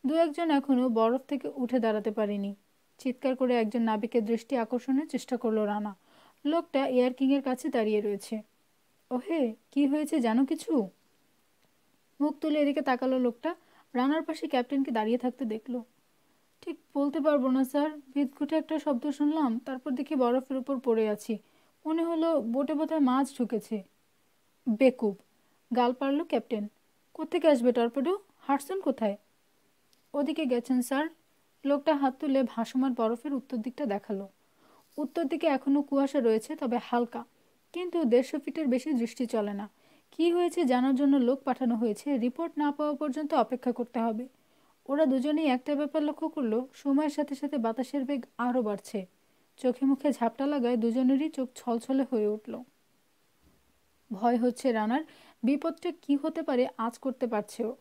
A: দু একজন এখনও বরফ থেকে উঠে দাঁড়াতে পারেনি। চিৎকার করে একজন নাবিকের দৃষ্টি আকর্ষণের চেষ্টা করলো রানা। লোকটা এয়ার কিংয়ের কাছে দাঁড়িয়ে রয়েছে। ওহে, কি হয়েছে জানো কিছু? মুখ তুলে এদিকে তাকালো লোকটা। রানার পাশে ক্যাপ্টেনকে দাঁড়িয়ে থাকতে দেখলো। ঠিক বলতে পারবো না স্যার, বিদঘুটে একটা শব্দ শুনলাম, তারপর দেখি বরফের উপর পড়ে আছি। মনে হলো বোটে বোধহয় মাছ ঢুকেছে। বেকুব, গাল পারল ক্যাপ্টেন। কোত্থেকে আসবে টর্পেডো? হাডসন কোথায়? ওদিকে গেছেন স্যার। লোকটা হাত তুলে ভাসমান বরফের উত্তর দিকটা দেখালো। উত্তর দিকে এখনো কুয়াশা রয়েছে, তবে হালকা, কিন্তু 150 ফিটের বেশি দৃষ্টি চলে না। কি হয়েছে জানার জন্য লোক পাঠানো হয়েছে, রিপোর্ট না পাওয়া পর্যন্ত অপেক্ষা করতে হবে। ওরা দুজনেই একটা ব্যাপার লক্ষ্য করলো, সময়ের সাথে সাথে বাতাসের বেগ আরও বাড়ছে। চোখে মুখে ঝাপটা লাগায় দুজনেরই চোখ ছলছলে হয়ে উঠল। ভয় হচ্ছে রানার, বিপদটা কি হতে পারে আজ করতে পারছে ও।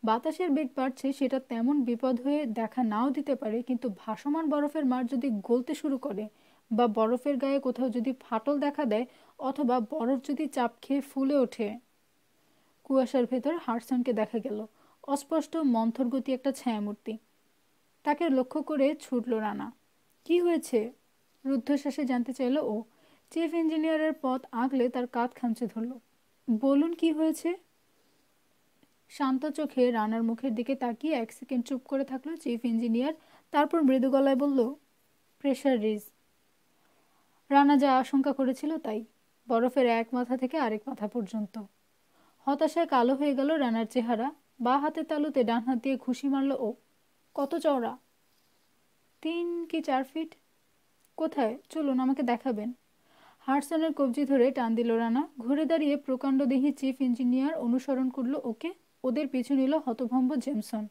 A: বাতাসের বেগ বাড়ছে, সেটা তেমন বিপদ হয়ে দেখা নাও দিতে পারে, কিন্তু ভাসমান বরফের মার যদি গলতে শুরু করে, বা বরফের গায়ে কোথাও যদি ফাটল দেখা দেয়, অথবা বরফ যদি চাপ খেয়ে ফুলে ওঠে। কুয়াশার ভেতর হারসনকে দেখা গেল, অস্পষ্ট মন্থর গতি একটা ছায়ামূর্তি। তাকে লক্ষ্য করে ছুটল রানা। কি হয়েছে? রুদ্ধশ্বাসে জানতে চাইল ও। চিফ ইঞ্জিনিয়ারের পথ আগলে তার কাঁধ খামচে ধরল। বলুন কি হয়েছে? শান্ত চোখে রানার মুখের দিকে তাকিয়ে 1 সেকেন্ড চুপ করে থাকলো চিফ ইঞ্জিনিয়ার। তারপর মৃদু গলায় বলল, প্রেশার রিজ। রানা যা আশঙ্কা করেছিল তাই, বরফের এক মাথা থেকে আরেক মাথা পর্যন্ত। হতাশায় কালো হয়ে গেল রানার চেহারা। বা হাতের তালুতে ডান হাত দিয়ে ঘুষি মারল ও। কত চওড়া? 3 কি 4 ফিট। কোথায়? চলুন, আমাকে দেখাবেন। হারসনের কবজি ধরে টান দিল রানা। ঘুরে দাঁড়িয়ে প্রকাণ্ডদেহী চিফ ইঞ্জিনিয়ার অনুসরণ করলো ওকে। ওদের পিছু নিল হতভম্ব জেমসন।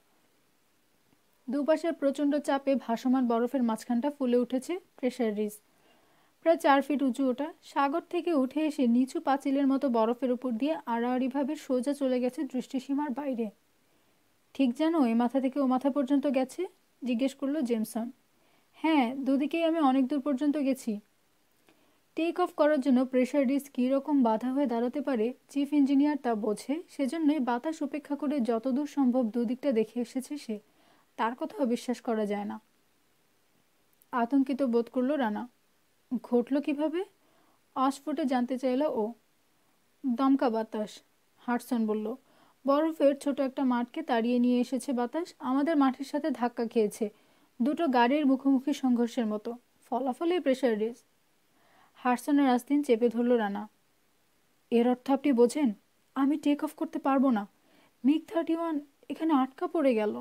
A: দুপাশের প্রচণ্ড চাপে ভাসমান বরফের মাঝখানটা ফুলে উঠেছে। Pressure ridge. প্রায় 4 ফিট উঁচু ওটা। সাগর থেকে উঠে এসে নিচু পাঁচিলের মতো বরফের উপর দিয়ে আড়াআড়িভাবে সোজা চলে গেছে দৃষ্টিসীমার বাইরে। ঠিক যেন এ মাথা থেকে ও মাথা পর্যন্ত গেছে? জিজ্ঞেস করলো জেমসন। হ্যাঁ, দুদিকেই আমি অনেক দূর পর্যন্ত গেছি। টেক অফ করার জন্য প্রেশার রিজ কীরকম বাধা হয়ে দাঁড়াতে পারে চিফ ইঞ্জিনিয়ার তা বোঝে। সেজন্যই বাতাস উপেক্ষা করে যতদূর সম্ভব দুদিকটা দেখে এসেছে সে। তার কথাও বিশ্বাস করা যায় না। আতঙ্কিত বোধ করল রানা। ঘটল কিভাবে? অস্ফুটে জানতে চাইল ও। দমকা বাতাস, হারসন বলল। বরফের ছোট একটা মাঠকে তাড়িয়ে নিয়ে এসেছে বাতাস। আমাদের মাঠের সাথে ধাক্কা খেয়েছে, দুটো গাড়ির মুখোমুখি সংঘর্ষের মতো। ফলাফলই প্রেশার রিজ। হারসনের আস্তিন চেপে ধরল রানা। এর অর্থ আপনি বোঝেন? আমি টেক অফ করতে পারবো না। মিগ 31 এখানে আটকা পড়ে গেল।